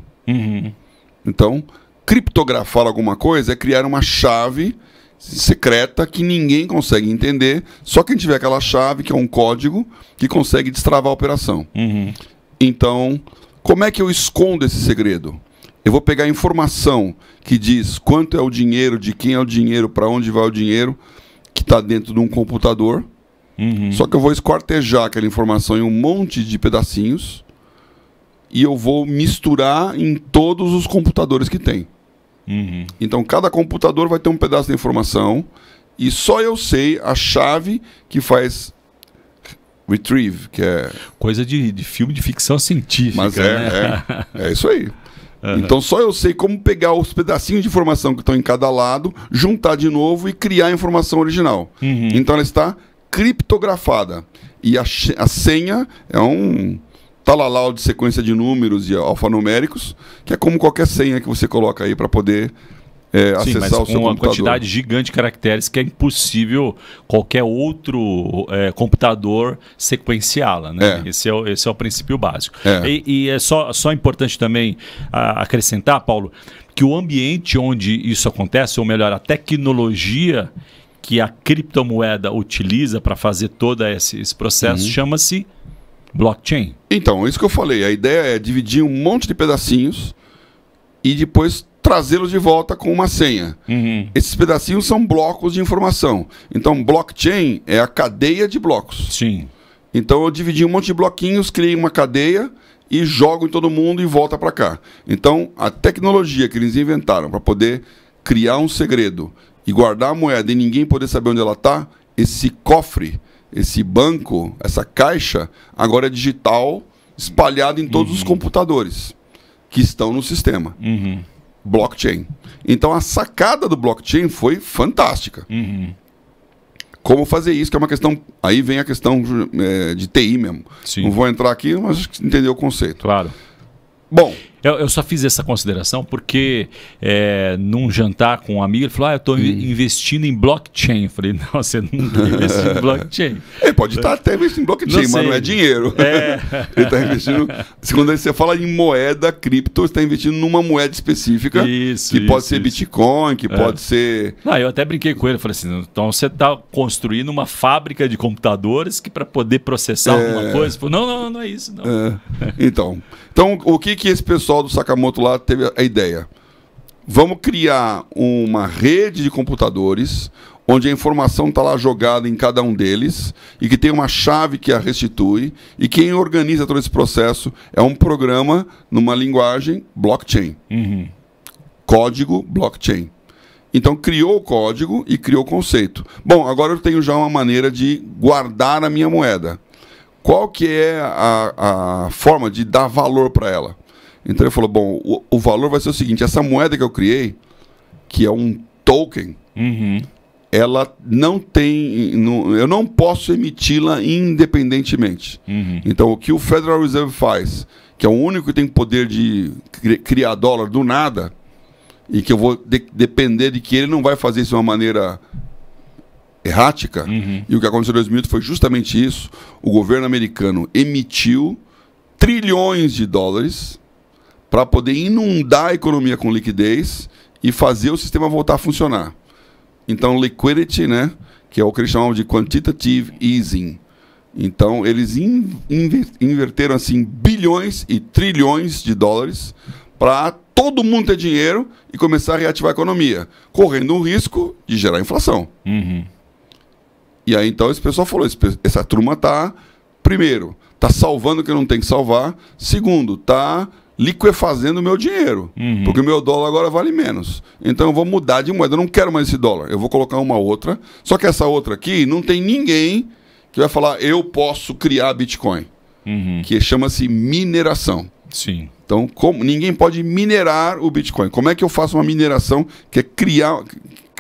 Então, criptografar alguma coisa é criar uma chave secreta que ninguém consegue entender, só quem tiver aquela chave, que é um código, que consegue destravar a operação. Então, como é que eu escondo esse segredo? Eu vou pegar a informação que diz quanto é o dinheiro, de quem é o dinheiro, para onde vai o dinheiro, que está dentro de um computador. Só que eu vou esquartejar aquela informação em um monte de pedacinhos e eu vou misturar em todos os computadores que tem. Então, cada computador vai ter um pedaço da informação e só eu sei a chave que faz retrieve, que é... Coisa de filme de ficção científica. Mas né? é isso aí. Então, só eu sei como pegar os pedacinhos de informação que estão em cada lado, juntar de novo e criar a informação original. Então, ela está criptografada. E a senha é um talalau de sequência de números e alfanuméricos, que é como qualquer senha que você coloca aí para poder acessar o seu computador. Uma quantidade gigante de caracteres que é impossível qualquer outro computador sequenciá-la. Né? Esse é o princípio básico. E é só importante também acrescentar, Paulo, que o ambiente onde isso acontece, ou melhor, a tecnologia que a criptomoeda utiliza para fazer todo esse processo chama-se blockchain. Então, isso que eu falei. A ideia é dividir um monte de pedacinhos e depois trazê-los de volta com uma senha. Esses pedacinhos são blocos de informação. Então, blockchain é a cadeia de blocos. Sim. Então, eu dividi um monte de bloquinhos, criei uma cadeia e jogo em todo mundo e volta para cá. Então, a tecnologia que eles inventaram para poder criar um segredo e guardar a moeda e ninguém poder saber onde ela está, esse cofre, esse banco, essa caixa, agora é digital, espalhado em todos os computadores que estão no sistema. Blockchain. Então, a sacada do blockchain foi fantástica. Como fazer isso, que é uma questão... Aí vem a questão de TI mesmo. Sim. Não vou entrar aqui, mas acho que você entendeu o conceito. Claro. Bom... Eu só fiz essa consideração porque num jantar com um amigo, ele falou, eu estou investindo em blockchain. Eu falei, não, você não está investindo em blockchain. Ele pode estar até investindo em blockchain, mas não é dinheiro. Ele está investindo... Quando você fala em moeda, cripto, você está investindo numa moeda específica, que pode ser Bitcoin, que pode ser... Não, eu até brinquei com ele, falei assim, então você está construindo uma fábrica de computadores que para poder processar alguma coisa... Falei, não é isso, não. Então, o que esse pessoal do Sakamoto lá teve a ideia? Vamos criar uma rede de computadores onde a informação está lá jogada em cada um deles e que tem uma chave que a restitui, e quem organiza todo esse processo é um programa numa linguagem blockchain. Código blockchain. Então criou o código e criou o conceito. Bom, agora eu tenho já uma maneira de guardar a minha moeda. Qual que é a forma de dar valor para ela? Então ele falou, bom, o valor vai ser o seguinte, essa moeda que eu criei, que é um token, ela não tem, eu não posso emiti-la independentemente. Então o que o Federal Reserve faz, que é o único que tem poder de criar dólar do nada, e que eu vou depender de que ele não vai fazer isso de uma maneira errática, e o que aconteceu em 2008 foi justamente isso. O governo americano emitiu trilhões de dólares para poder inundar a economia com liquidez e fazer o sistema voltar a funcionar. Então, liquidity, né, que é o que eles chamam de quantitative easing. Então, eles inverteram assim bilhões e trilhões de dólares para todo mundo ter dinheiro e começar a reativar a economia, correndo o risco de gerar inflação. E aí, então, esse pessoal falou, essa turma está, primeiro, está salvando o que não tem que salvar, segundo, está liquefazendo o meu dinheiro, porque o meu dólar agora vale menos. Então eu vou mudar de moeda, eu não quero mais esse dólar, eu vou colocar uma outra, só que essa outra aqui não tem ninguém que vai falar, eu posso criar Bitcoin, que chama-se mineração. Sim. Então, ninguém pode minerar o Bitcoin. Como é que eu faço uma mineração que é criar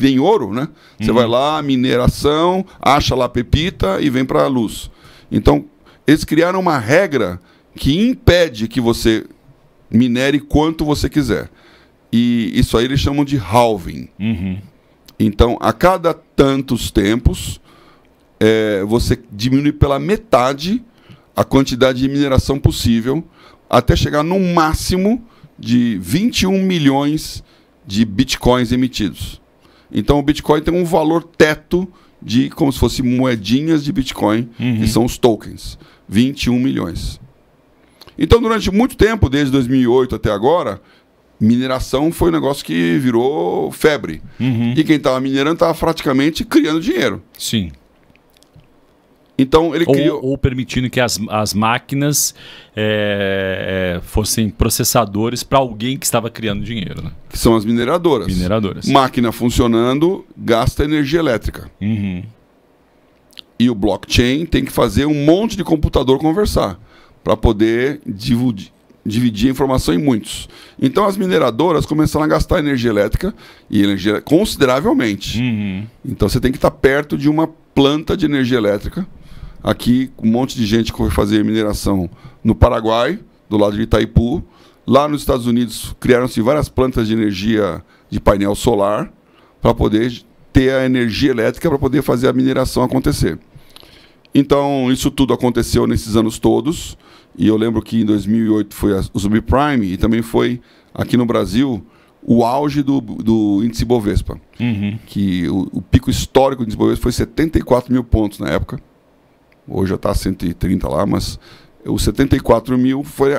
em ouro, né? Você vai lá, mineração, acha lá a pepita e vem para a luz. Então, eles criaram uma regra que impede que você minere quanto você quiser. E isso aí eles chamam de halving. Então, a cada tantos tempos, você diminui pela metade a quantidade de mineração possível, até chegar no máximo de 21 milhões de bitcoins emitidos. Então o Bitcoin tem um valor teto de como se fosse moedinhas de Bitcoin, que são os tokens, 21 milhões. Então durante muito tempo, desde 2008 até agora, mineração foi um negócio que virou febre. E quem estava minerando estava praticamente criando dinheiro. Sim. Então ele criou... ou permitindo que as máquinas fossem processadores para alguém que estava criando dinheiro, né? Que são as mineradoras. Máquina funcionando gasta energia elétrica. E o blockchain tem que fazer um monte de computador conversar para poder dividir a informação em muitos. Então as mineradoras começaram a gastar energia elétrica e energia consideravelmente. Então você tem que estar perto de uma planta de energia elétrica. Aqui, um monte de gente que foi fazer mineração no Paraguai, do lado de Itaipu. Lá nos Estados Unidos, criaram-se várias plantas de energia de painel solar para poder ter a energia elétrica para poder fazer a mineração acontecer. Então, isso tudo aconteceu nesses anos todos. E eu lembro que em 2008 foi o subprime e também foi, aqui no Brasil, o auge do índice Bovespa. Que o pico histórico do índice Bovespa foi 74 mil pontos na época. Hoje já está 130 lá, mas os 74 mil foi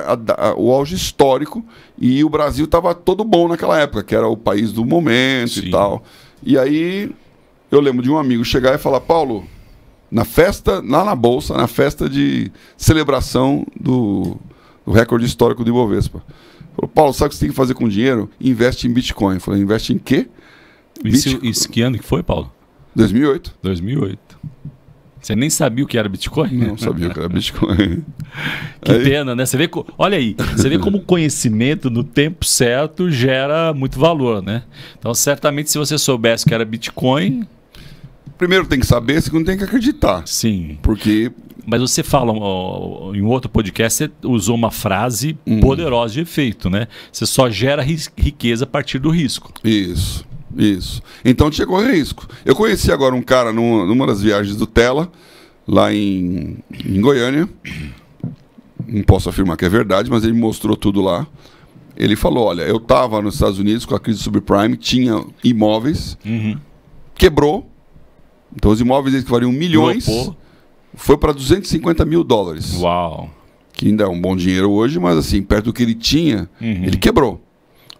o auge histórico e o Brasil estava todo bom naquela época, que era o país do momento. Sim. E tal. E aí eu lembro de um amigo chegar e falar, Paulo, na festa, lá na Bolsa, na festa de celebração do recorde histórico do Ibovespa. Falou, Paulo, sabe o que você tem que fazer com dinheiro? Investe em Bitcoin. Eu falei, investe em quê? Isso que ano que foi, Paulo? 2008. 2008. Você nem sabia o que era Bitcoin? Não sabia o que era Bitcoin. Que pena, né? Você vê, olha aí, você vê como o conhecimento no tempo certo gera muito valor, né? Então, certamente, se você soubesse que era Bitcoin... Primeiro tem que saber, segundo tem que acreditar. Sim. Porque... Mas você fala, em outro podcast, você usou uma frase poderosa de efeito, né? Você só gera riqueza a partir do risco. Isso. Então tinha que correr risco. Eu conheci agora um cara numa das viagens do Tela, lá em Goiânia. Não posso afirmar que é verdade, mas ele me mostrou tudo lá. Ele falou, olha, eu estava nos Estados Unidos com a crise subprime, tinha imóveis, quebrou. Então os imóveis que valiam milhões, foi para 250 mil dólares. Uau! Que ainda é um bom dinheiro hoje, mas assim, perto do que ele tinha, ele quebrou.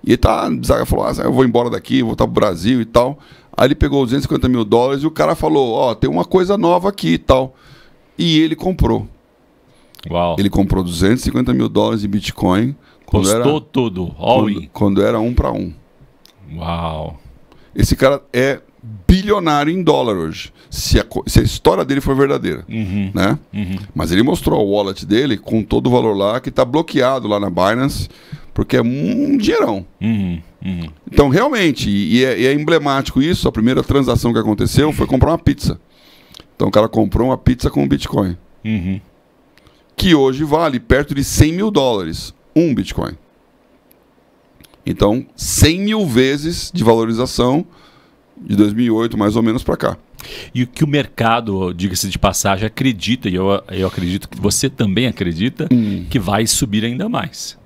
E ele falou, eu vou embora daqui, vou voltar pro Brasil e tal. Aí ele pegou os 250 mil dólares e o cara falou, ó, tem uma coisa nova aqui e tal. E ele comprou. Uau. Ele comprou 250 mil dólares em Bitcoin. Postou tudo, all in. Quando era 1 para 1. Uau. Esse cara é bilionário em dólar hoje, se a história dele for verdadeira, né? Mas ele mostrou o wallet dele com todo o valor lá, que está bloqueado lá na Binance, porque é um dinheirão. Então, realmente, e é emblemático isso, a primeira transação que aconteceu foi comprar uma pizza. Então, o cara comprou uma pizza com Bitcoin, que hoje vale perto de 100 mil dólares, um Bitcoin. Então, 100 mil vezes de valorização de 2008, mais ou menos, para cá. E o que o mercado, diga-se de passagem, acredita, e eu acredito que você também acredita, que vai subir ainda mais.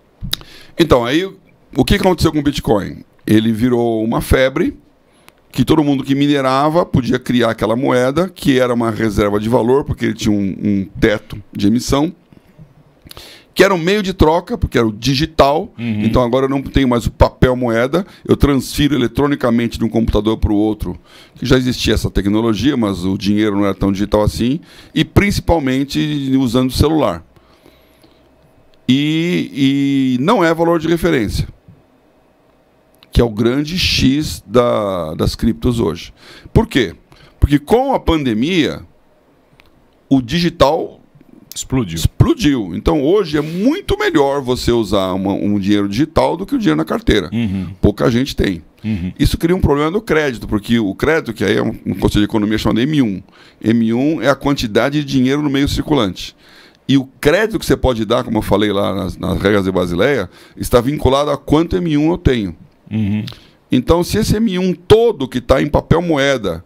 Então, aí, o que aconteceu com o Bitcoin? Ele virou uma febre, que todo mundo que minerava podia criar aquela moeda, que era uma reserva de valor, porque ele tinha um teto de emissão, que era um meio de troca, porque era o digital. Então agora eu não tenho mais o papel moeda, eu transfiro eletronicamente de um computador para o outro, que já existia essa tecnologia, mas o dinheiro não era tão digital assim, e principalmente usando o celular. E não é valor de referência, que é o grande X das criptos hoje. Por quê? Porque com a pandemia, o digital explodiu. Então hoje é muito melhor você usar um dinheiro digital do que o dinheiro na carteira. Pouca gente tem. Isso cria um problema do crédito, porque o crédito, que aí é um conceito de economia chamado M1. M1 é a quantidade de dinheiro no meio circulante. E o crédito que você pode dar, como eu falei lá nas regras de Basileia, está vinculado a quanto M1 eu tenho. Então, se esse M1 todo que está em papel moeda,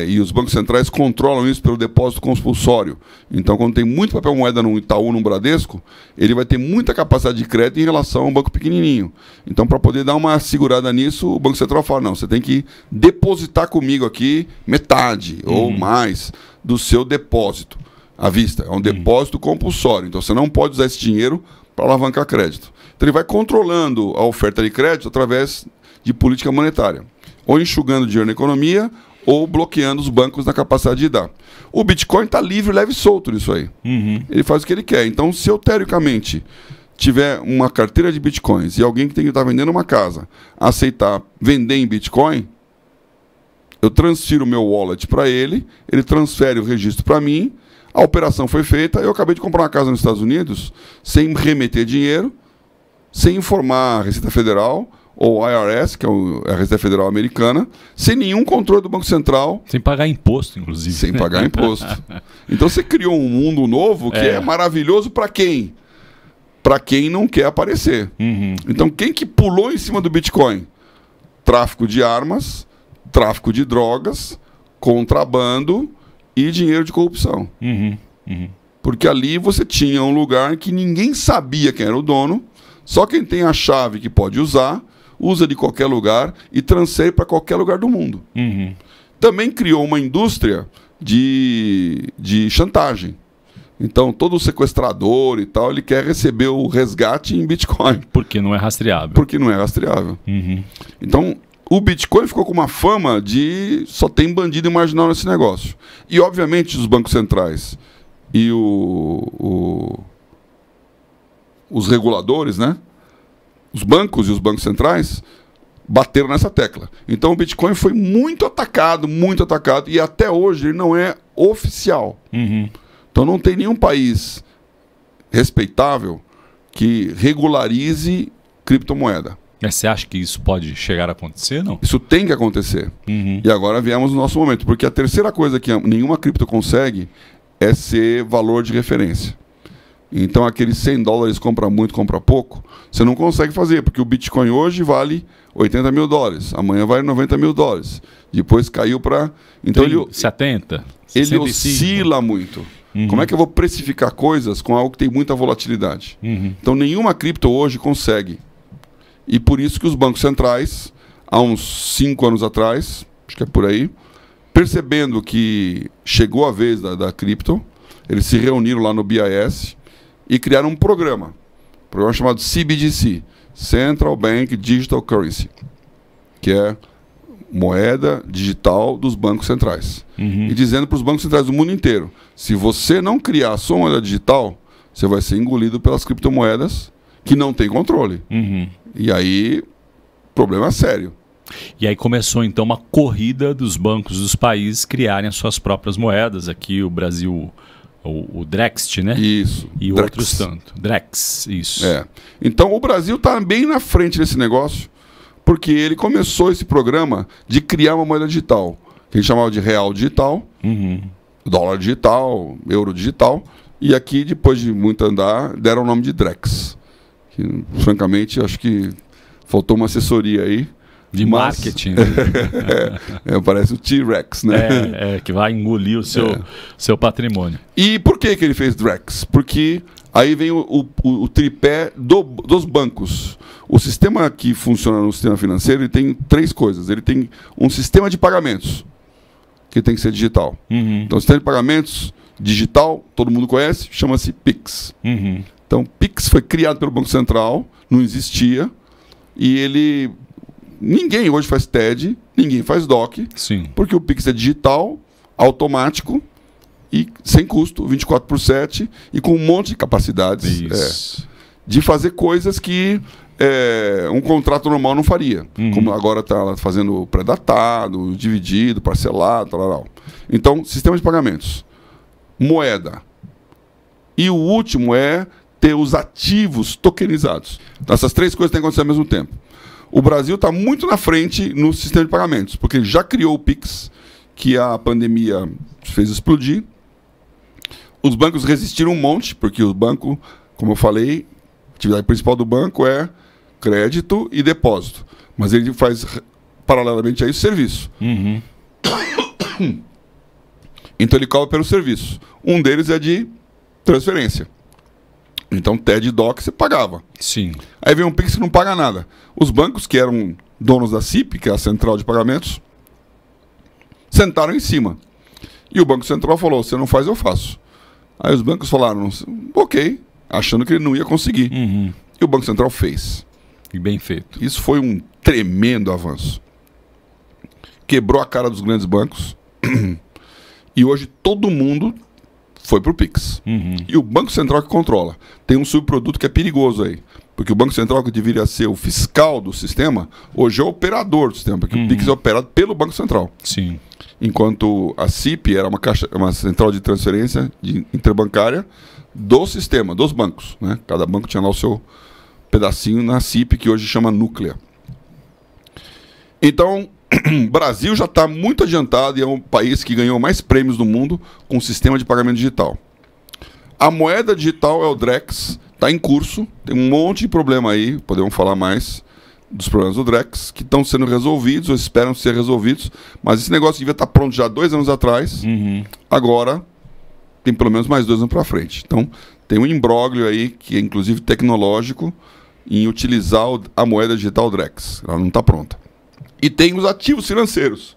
e os bancos centrais controlam isso pelo depósito compulsório. Então, quando tem muito papel moeda no Itaú, no Bradesco, ele vai ter muita capacidade de crédito em relação a um banco pequenininho. Então, para poder dar uma segurada nisso, o Banco Central fala, não, você tem que depositar comigo aqui metade ou mais do seu depósito à vista. É um depósito compulsório. Então, você não pode usar esse dinheiro para alavancar crédito. Então, ele vai controlando a oferta de crédito através de política monetária. Ou enxugando dinheiro na economia, ou bloqueando os bancos na capacidade de dar. O Bitcoin está livre, leve e solto nisso aí. Ele faz o que ele quer. Então, se eu, teoricamente, tiver uma carteira de Bitcoins e alguém que tem que estar vendendo uma casa aceitar vender em Bitcoin, eu transfiro o meu wallet para ele, ele transfere o registro para mim, a operação foi feita, eu acabei de comprar uma casa nos Estados Unidos, sem remeter dinheiro, sem informar a Receita Federal, ou IRS, que é a Receita Federal Americana, sem nenhum controle do Banco Central. Sem pagar imposto, inclusive. Sem pagar imposto. Então você criou um mundo novo que é maravilhoso para quem? Para quem não quer aparecer. Então quem que pulou em cima do Bitcoin? Tráfico de armas, tráfico de drogas, contrabando e dinheiro de corrupção. Porque ali você tinha um lugar que ninguém sabia quem era o dono, só quem tem a chave que pode usar, usa de qualquer lugar e transfere para qualquer lugar do mundo. Também criou uma indústria de chantagem. Então, todo sequestrador e tal, ele quer receber o resgate em Bitcoin. Porque não é rastreável. Porque não é rastreável. Então, o Bitcoin ficou com uma fama de só tem bandido e marginal nesse negócio. E, obviamente, os bancos centrais e os reguladores, né? Os bancos e os bancos centrais bateram nessa tecla. Então o Bitcoin foi muito atacado, e até hoje ele não é oficial. Então não tem nenhum país respeitável que regularize criptomoeda. Mas você acha que isso pode chegar a acontecer, não? Isso tem que acontecer. E agora viemos no nosso momento, porque a terceira coisa que nenhuma cripto consegue é ser valor de referência. Então aqueles 100 dólares compra muito, compra pouco, você não consegue fazer, porque o Bitcoin hoje vale 80 mil dólares, amanhã vale 90 mil dólares, depois caiu para... Então ele 70, ele 65. oscila muito. Como é que eu vou precificar coisas com algo que tem muita volatilidade? Então nenhuma cripto hoje consegue. E por isso que os bancos centrais, há uns 5 anos atrás, acho que é por aí, percebendo que chegou a vez da cripto, eles se reuniram lá no BIS e criaram um programa chamado CBDC, Central Bank Digital Currency, que é moeda digital dos bancos centrais. E dizendo para os bancos centrais do mundo inteiro, se você não criar a sua moeda digital, você vai ser engolido pelas criptomoedas que não tem controle. E aí, problema sério. E aí começou então uma corrida dos bancos dos países criarem as suas próprias moedas. Aqui o Brasil, o Drext, né? Isso. E Drex. outros tanto. Drex, isso. Então o Brasil está bem na frente desse negócio, porque ele começou esse programa de criar uma moeda digital, que a gente chamava de real digital, dólar digital, euro digital, e aqui, depois de muito andar, deram o nome de Drex. Que, francamente, acho que faltou uma assessoria aí. De marketing. Parece o T-Rex, né? Que vai engolir o seu patrimônio. E por que ele fez Drex? Porque aí vem o tripé dos bancos. O sistema que funciona no sistema financeiro, ele tem três coisas. Ele tem um sistema de pagamentos, que tem que ser digital. Então, o sistema de pagamentos digital, todo mundo conhece, chama-se Pix. Então, Pix foi criado pelo Banco Central, não existia, e ele... Ninguém hoje faz TED, ninguém faz DOC, porque o Pix é digital, automático e sem custo, 24/7, e com um monte de capacidades de fazer coisas que um contrato normal não faria. Como agora está fazendo pré-datado, dividido, parcelado, tal. Então, sistema de pagamentos, moeda. E o último é ter os ativos tokenizados. Então, essas três coisas têm que acontecer ao mesmo tempo. O Brasil está muito na frente no sistema de pagamentos, porque ele já criou o Pix, que a pandemia fez explodir. Os bancos resistiram um monte, porque o banco, como eu falei, a atividade principal do banco é crédito e depósito. Mas ele faz, paralelamente a isso, serviço. Então ele cobra pelo serviço. Um deles é de transferência. Então, TED e DOC você pagava. Aí vem um Pix que não paga nada. Os bancos, que eram donos da CIP, que é a Central de Pagamentos, sentaram em cima. E o Banco Central falou, você não faz, eu faço. Aí os bancos falaram, ok, achando que ele não ia conseguir. E o Banco Central fez. E bem feito. Isso foi um tremendo avanço. Quebrou a cara dos grandes bancos. E hoje todo mundo foi para o Pix. E o Banco Central que controla. Tem um subproduto que é perigoso aí. Porque o Banco Central, que deveria ser o fiscal do sistema, hoje é o operador do sistema. Porque o Pix é operado pelo Banco Central. Enquanto a CIP era uma central de transferência interbancária do sistema, dos bancos. Né? Cada banco tinha lá o seu pedacinho na CIP, que hoje chama Núclea. Então, o Brasil já está muito adiantado e é um país que ganhou mais prêmios do mundo com o sistema de pagamento digital. A moeda digital é o Drex, está em curso, tem um monte de problema aí, podemos falar mais dos problemas do Drex, que estão sendo resolvidos ou esperam ser resolvidos, mas esse negócio devia estar pronto já 2 anos atrás, agora tem pelo menos mais 2 anos para frente. Então tem um imbróglio aí, que é inclusive tecnológico, em utilizar a moeda digital Drex, ela não está pronta. E tem os ativos financeiros.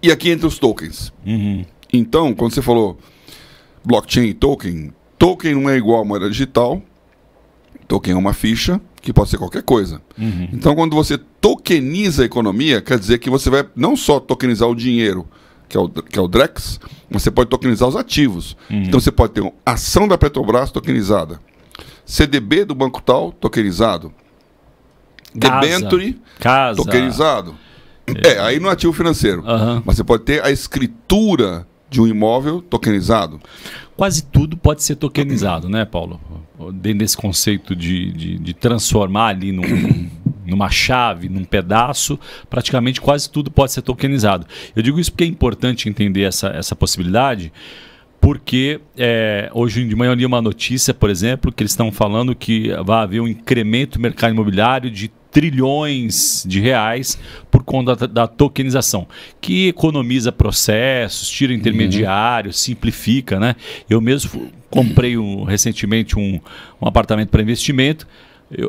E aqui entra os tokens. Então, quando você falou blockchain e token, token não é igual a moeda digital. Token é uma ficha que pode ser qualquer coisa. Então, quando você tokeniza a economia, quer dizer que você vai não só tokenizar o dinheiro, que é o Drex, mas você pode tokenizar os ativos. Então, você pode ter uma ação da Petrobras tokenizada, CDB do banco tal tokenizado, debenture tokenizado. Aí no ativo financeiro. Mas você pode ter a escritura de um imóvel tokenizado. Quase tudo pode ser tokenizado, né, Paulo? Dentro desse conceito de transformar ali numa chave, num pedaço, praticamente quase tudo pode ser tokenizado. Eu digo isso porque é importante entender essa possibilidade, porque hoje de manhã eu li uma notícia, por exemplo, que eles estão falando que vai haver um incremento no mercado imobiliário de trilhões de reais por conta da tokenização, que economiza processos, tira intermediários, simplifica, né? Eu mesmo comprei recentemente um apartamento para investimento.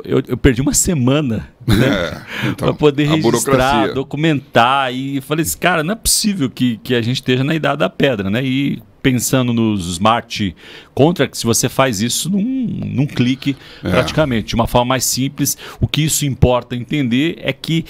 Eu perdi uma semana, né, então, para poder registrar, documentar, e falei assim, cara, não é possível que a gente esteja na idade da pedra, né? E pensando nos smart contracts, você faz isso num clique praticamente, de uma forma mais simples. O que isso importa entender é que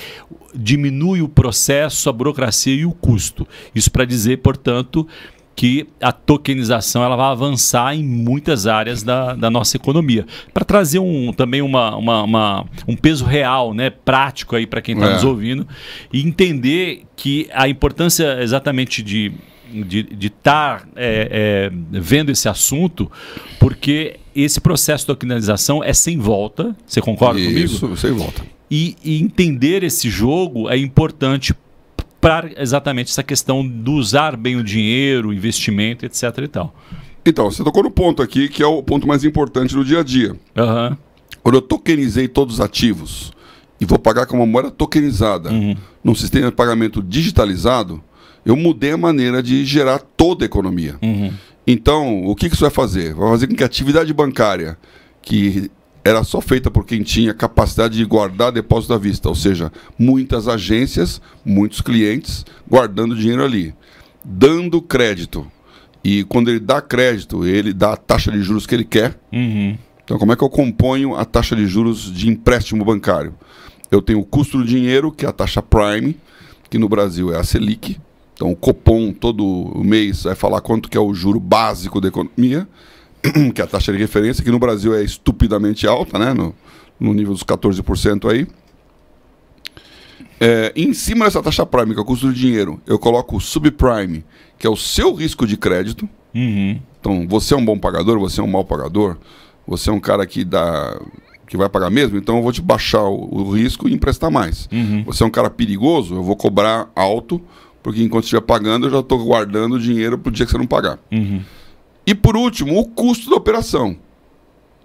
diminui o processo, a burocracia e o custo. Isso para dizer, portanto, que a tokenização ela vai avançar em muitas áreas da nossa economia. Para trazer também um peso real, né, prático aí para quem está nos ouvindo, e entender que a importância exatamente de estar vendo esse assunto, porque esse processo de tokenização é sem volta. Você concorda comigo? Isso, sem volta. E entender esse jogo é importante para exatamente essa questão do usar bem o dinheiro, investimento, etc. e tal. Então, você tocou no ponto aqui, que é o ponto mais importante do dia a dia. Uhum. Quando eu tokenizei todos os ativos e vou pagar com uma moeda tokenizada num sistema de pagamento digitalizado, eu mudei a maneira de gerar toda a economia. Então, o que isso vai fazer? Vai fazer com que a atividade bancária, que era só feita por quem tinha capacidade de guardar depósito à vista, ou seja, muitas agências, muitos clientes guardando dinheiro ali, dando crédito. E quando ele dá crédito, ele dá a taxa de juros que ele quer. Então, como é que eu componho a taxa de juros de empréstimo bancário? Eu tenho o custo do dinheiro, que é a taxa Prime, que no Brasil é a Selic. Então, o Copom, todo mês, vai falar quanto que é o juro básico da economia, que é a taxa de referência, que no Brasil é estupidamente alta, né? No nível dos 14% aí. Em cima dessa taxa Prime, que é o custo do dinheiro, eu coloco o subprime, que é o seu risco de crédito. Então, você é um bom pagador, você é um mau pagador, você é um cara que vai pagar mesmo, então eu vou te baixar o risco e emprestar mais. Você é um cara perigoso, eu vou cobrar alto, porque enquanto estiver pagando, eu já estou guardando o dinheiro para o dia que você não pagar. E por último, o custo da operação,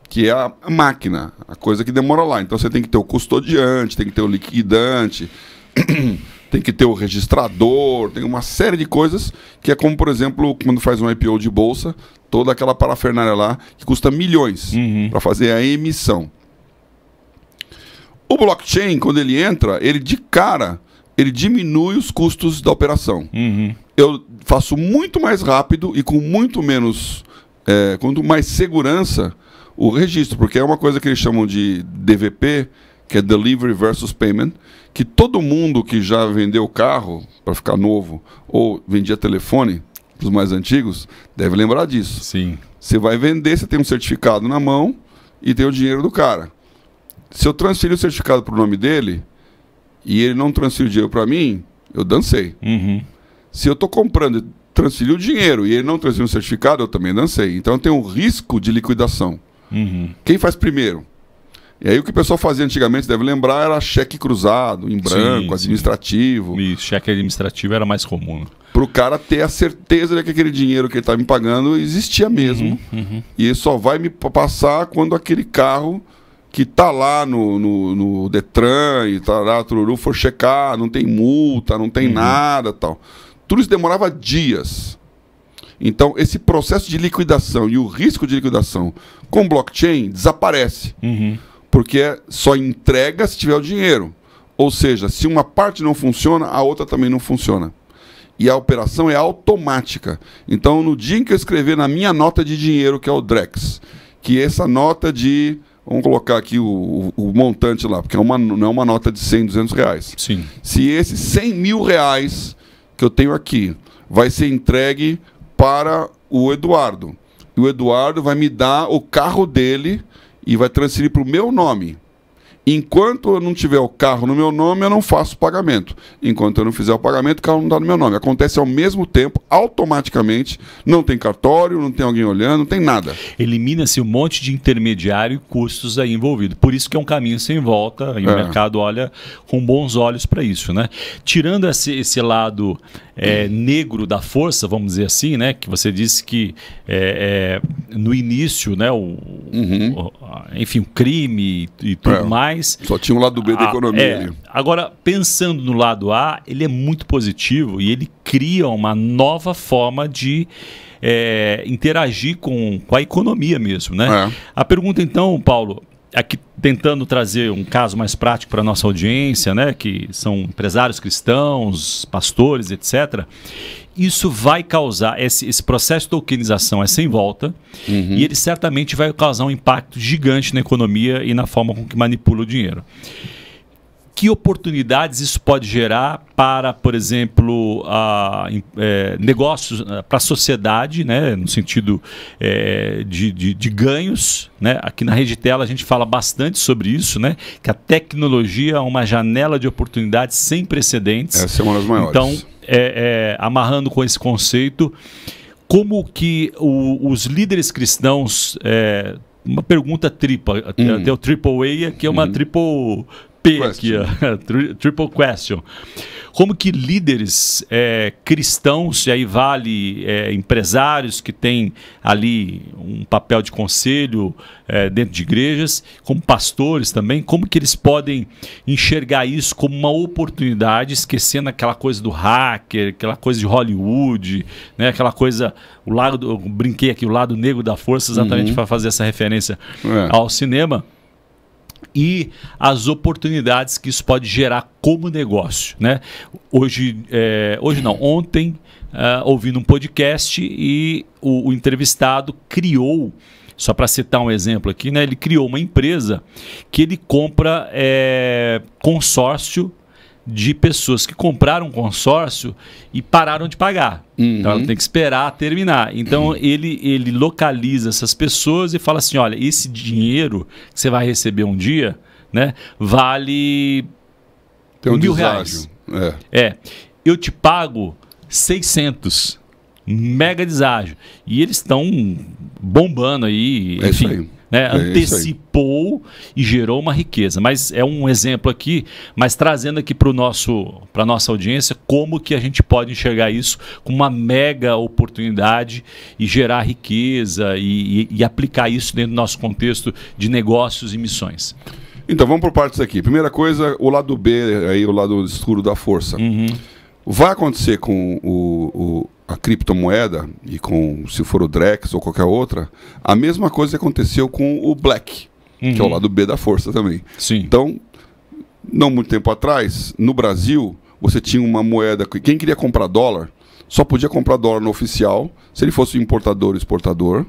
que é a máquina, a coisa que demora lá. Então você tem que ter o custodiante, tem que ter o liquidante, tem que ter o registrador, tem uma série de coisas que é como, por exemplo, quando faz um IPO de bolsa, toda aquela parafernália lá que custa milhões para fazer a emissão. O blockchain, quando ele entra, ele de cara, ele diminui os custos da operação. Eu faço muito mais rápido e com muito menos, com mais segurança o registro, porque é uma coisa que eles chamam de DVP, que é Delivery versus Payment, que todo mundo que já vendeu carro para ficar novo ou vendia telefone, os mais antigos, deve lembrar disso. Sim. Você vai vender, você tem um certificado na mão e tem o dinheiro do cara. Se eu transferir o certificado para o nome dele e ele não transferir o dinheiro para mim, eu dancei. Se eu estou comprando e transferir o dinheiro e ele não transferir o certificado, eu também dancei. Então eu tenho um risco de liquidação. Quem faz primeiro? E aí o que o pessoal fazia antigamente, deve lembrar, era cheque cruzado, em branco, administrativo. E cheque administrativo era mais comum. Para o cara ter a certeza de que aquele dinheiro que ele está me pagando existia mesmo. E ele só vai me passar quando aquele carro que está lá no Detran e está lá, tururu, for checar, não tem multa, não tem nada, tal. Tudo isso demorava dias. Então, esse processo de liquidação e o risco de liquidação com blockchain desaparece. Porque só entrega se tiver o dinheiro. Ou seja, se uma parte não funciona, a outra também não funciona. E a operação é automática. Então, no dia em que eu escrever na minha nota de dinheiro, que é o Drex, que essa nota de... Vamos colocar aqui o montante lá, porque não é uma nota de 100, 200 reais. Sim. Se esses 100 mil reais que eu tenho aqui vai ser entregue para o Eduardo, e o Eduardo vai me dar o carro dele e vai transferir para o meu nome. Enquanto eu não tiver o carro no meu nome, eu não faço pagamento. Enquanto eu não fizer o pagamento, o carro não está no meu nome. Acontece ao mesmo tempo, automaticamente. Não tem cartório, não tem alguém olhando, não tem nada. Elimina-se um monte de intermediário e custos aí envolvidos. Por isso que é um caminho sem volta. E o mercado olha com bons olhos para isso, né? Tirando esse lado negro da força, vamos dizer assim, né? Que você disse que no início, né? Enfim, o crime e tudo mais. Só tinha o lado B da economia ali. Agora, pensando no lado A, ele é muito positivo e ele cria uma nova forma de interagir com a economia mesmo, né? A pergunta então, Paulo, aqui tentando trazer um caso mais prático para a nossa audiência, né? Que são empresários cristãos, pastores, etc. isso vai causar, esse processo de tokenização é sem volta, e ele certamente vai causar um impacto gigante na economia e na forma com que manipula o dinheiro. Que oportunidades isso pode gerar para, por exemplo, negócios para a sociedade, né, no sentido de ganhos, né? Aqui na Rede Tela a gente fala bastante sobre isso, né, que a tecnologia é uma janela de oportunidades sem precedentes. Essa é uma das maiores. Então, amarrando com esse conceito, como que os líderes cristãos, uma pergunta tripla, até o Triple A, que é uma triple P aqui, triple question. Como que líderes cristãos, e aí vale empresários que têm ali um papel de conselho dentro de igrejas, como pastores também, como que eles podem enxergar isso como uma oportunidade, esquecendo aquela coisa do hacker, aquela coisa de Hollywood, né, aquela coisa, eu brinquei aqui, o lado negro da força, exatamente para fazer essa referência ao cinema, e as oportunidades que isso pode gerar como negócio, né? Ontem, ouvindo um podcast, e o entrevistado criou, só para citar um exemplo aqui, né? Ele criou uma empresa que ele compra consórcio de pessoas que compraram um consórcio e pararam de pagar. Então ela tem que esperar terminar. Então ele localiza essas pessoas e fala assim, olha, esse dinheiro que você vai receber um dia, né, vale R$1.000. Eu te pago 600. Mega deságio. E eles estão bombando aí, enfim. Né, antecipou e gerou uma riqueza. Mas é um exemplo aqui, mas trazendo aqui para a nossa audiência como que a gente pode enxergar isso como uma mega oportunidade e gerar riqueza e aplicar isso dentro do nosso contexto de negócios e missões. Então vamos por partes aqui. Primeira coisa, o lado B, aí, o lado escuro da força. Vai acontecer com a criptomoeda e com, se for o Drex ou qualquer outra, a mesma coisa que aconteceu com o Black, que é o lado B da força também. Sim. Então, não muito tempo atrás, no Brasil, você tinha uma moeda, quem queria comprar dólar, só podia comprar dólar no oficial, se ele fosse importador ou exportador,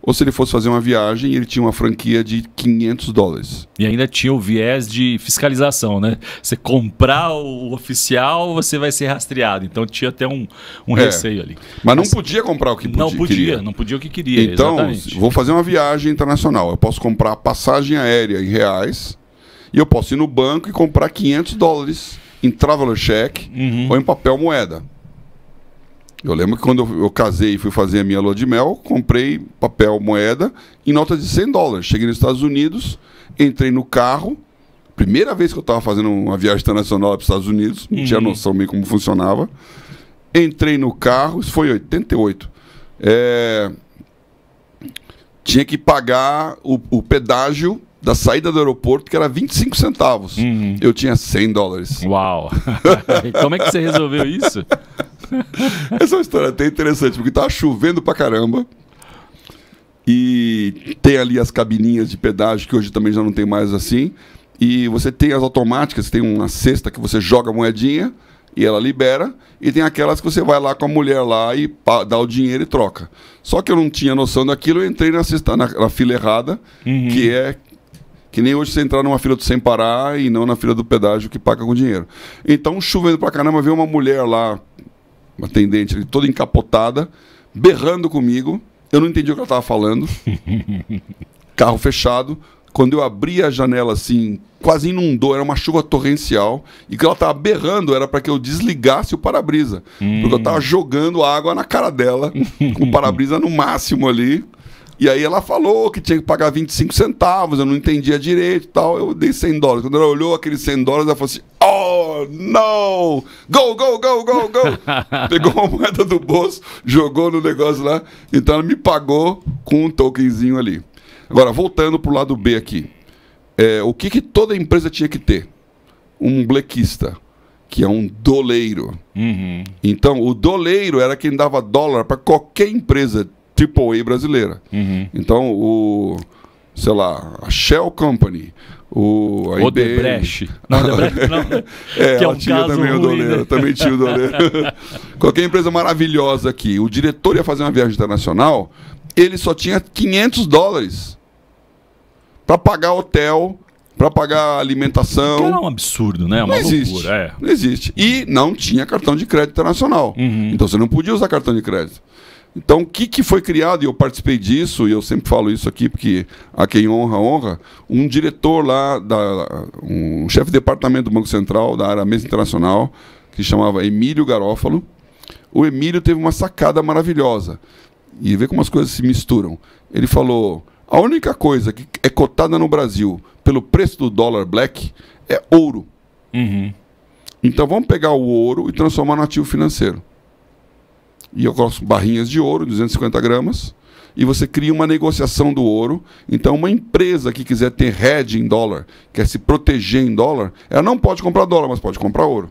ou se ele fosse fazer uma viagem e ele tinha uma franquia de $500. E ainda tinha o viés de fiscalização, né? Você comprar o oficial, você vai ser rastreado. Então tinha até um receio ali. Mas não podia comprar o que queria. Não podia o que queria, então, exatamente. Vou fazer uma viagem internacional. Eu posso comprar passagem aérea em reais e eu posso ir no banco e comprar $500 em traveler check ou em papel moeda. Eu lembro que quando eu casei e fui fazer a minha lua de mel, comprei papel moeda em nota de $100. Cheguei nos Estados Unidos, entrei no carro. Primeira vez que eu estava fazendo uma viagem internacional para os Estados Unidos, não tinha noção bem como funcionava. Entrei no carro, isso foi em 88. Tinha que pagar o pedágio da saída do aeroporto, que era 25 centavos. Eu tinha $100. Uau! Como é que você resolveu isso? Essa é uma história até interessante, porque estava chovendo pra caramba. E tem ali as cabininhas de pedágio, que hoje também já não tem mais assim. E você tem as automáticas, tem uma cesta que você joga a moedinha e ela libera. E tem aquelas que você vai lá com a mulher lá e dá o dinheiro e troca. Só que eu não tinha noção daquilo, eu entrei na fila errada, que nem hoje você entrar numa fila do sem parar e não na fila do pedágio que paga com dinheiro. Então, chovendo pra caramba, veio uma mulher lá, uma atendente ali, toda encapotada, berrando comigo. Eu não entendi o que ela estava falando. Carro fechado. Quando eu abri a janela assim, quase inundou, era uma chuva torrencial. E o que ela estava berrando era para que eu desligasse o para-brisa. Porque eu estava jogando água na cara dela, com o para-brisa no máximo ali. E aí ela falou que tinha que pagar 25 centavos, eu não entendia direito e tal. Eu dei $100. Quando ela olhou aqueles $100, ela falou assim: oh, no! Go, go, go, go, go! Pegou uma moeda do bolso, jogou no negócio lá. Então ela me pagou com um tokenzinho ali. Agora, voltando pro lado B aqui. O que toda empresa tinha que ter? Um blequista, que é um doleiro. Então, o doleiro era quem dava dólar para qualquer empresa AAA brasileira. Então, sei lá, a Shell Company, a Odebrecht. Não, Odebrecht não. É, Que é ela um tinha caso também o ruim, doleiro, né? também tinha o doleiro. Qualquer empresa maravilhosa aqui, o diretor ia fazer uma viagem internacional, ele só tinha $500 para pagar hotel, para pagar alimentação. Que era um absurdo, né? Uma Não existe. loucura. Não existe. E não tinha cartão de crédito internacional. Então você não podia usar cartão de crédito. Então o que foi criado, e eu participei disso, e eu sempre falo isso aqui, porque a quem honra, honra, um diretor lá, um chefe de departamento do Banco Central, da área mesa internacional, que se chamava Emílio Garófalo. O Emílio teve uma sacada maravilhosa. E vê como as coisas se misturam. Ele falou, a única coisa que é cotada no Brasil pelo preço do dólar black é ouro. Então vamos pegar o ouro e transformar no ativo financeiro. E eu gosto de barrinhas de ouro, 250 gramas, e você cria uma negociação do ouro. Então uma empresa que quiser ter hedge em dólar, quer se proteger em dólar, ela não pode comprar dólar, mas pode comprar ouro.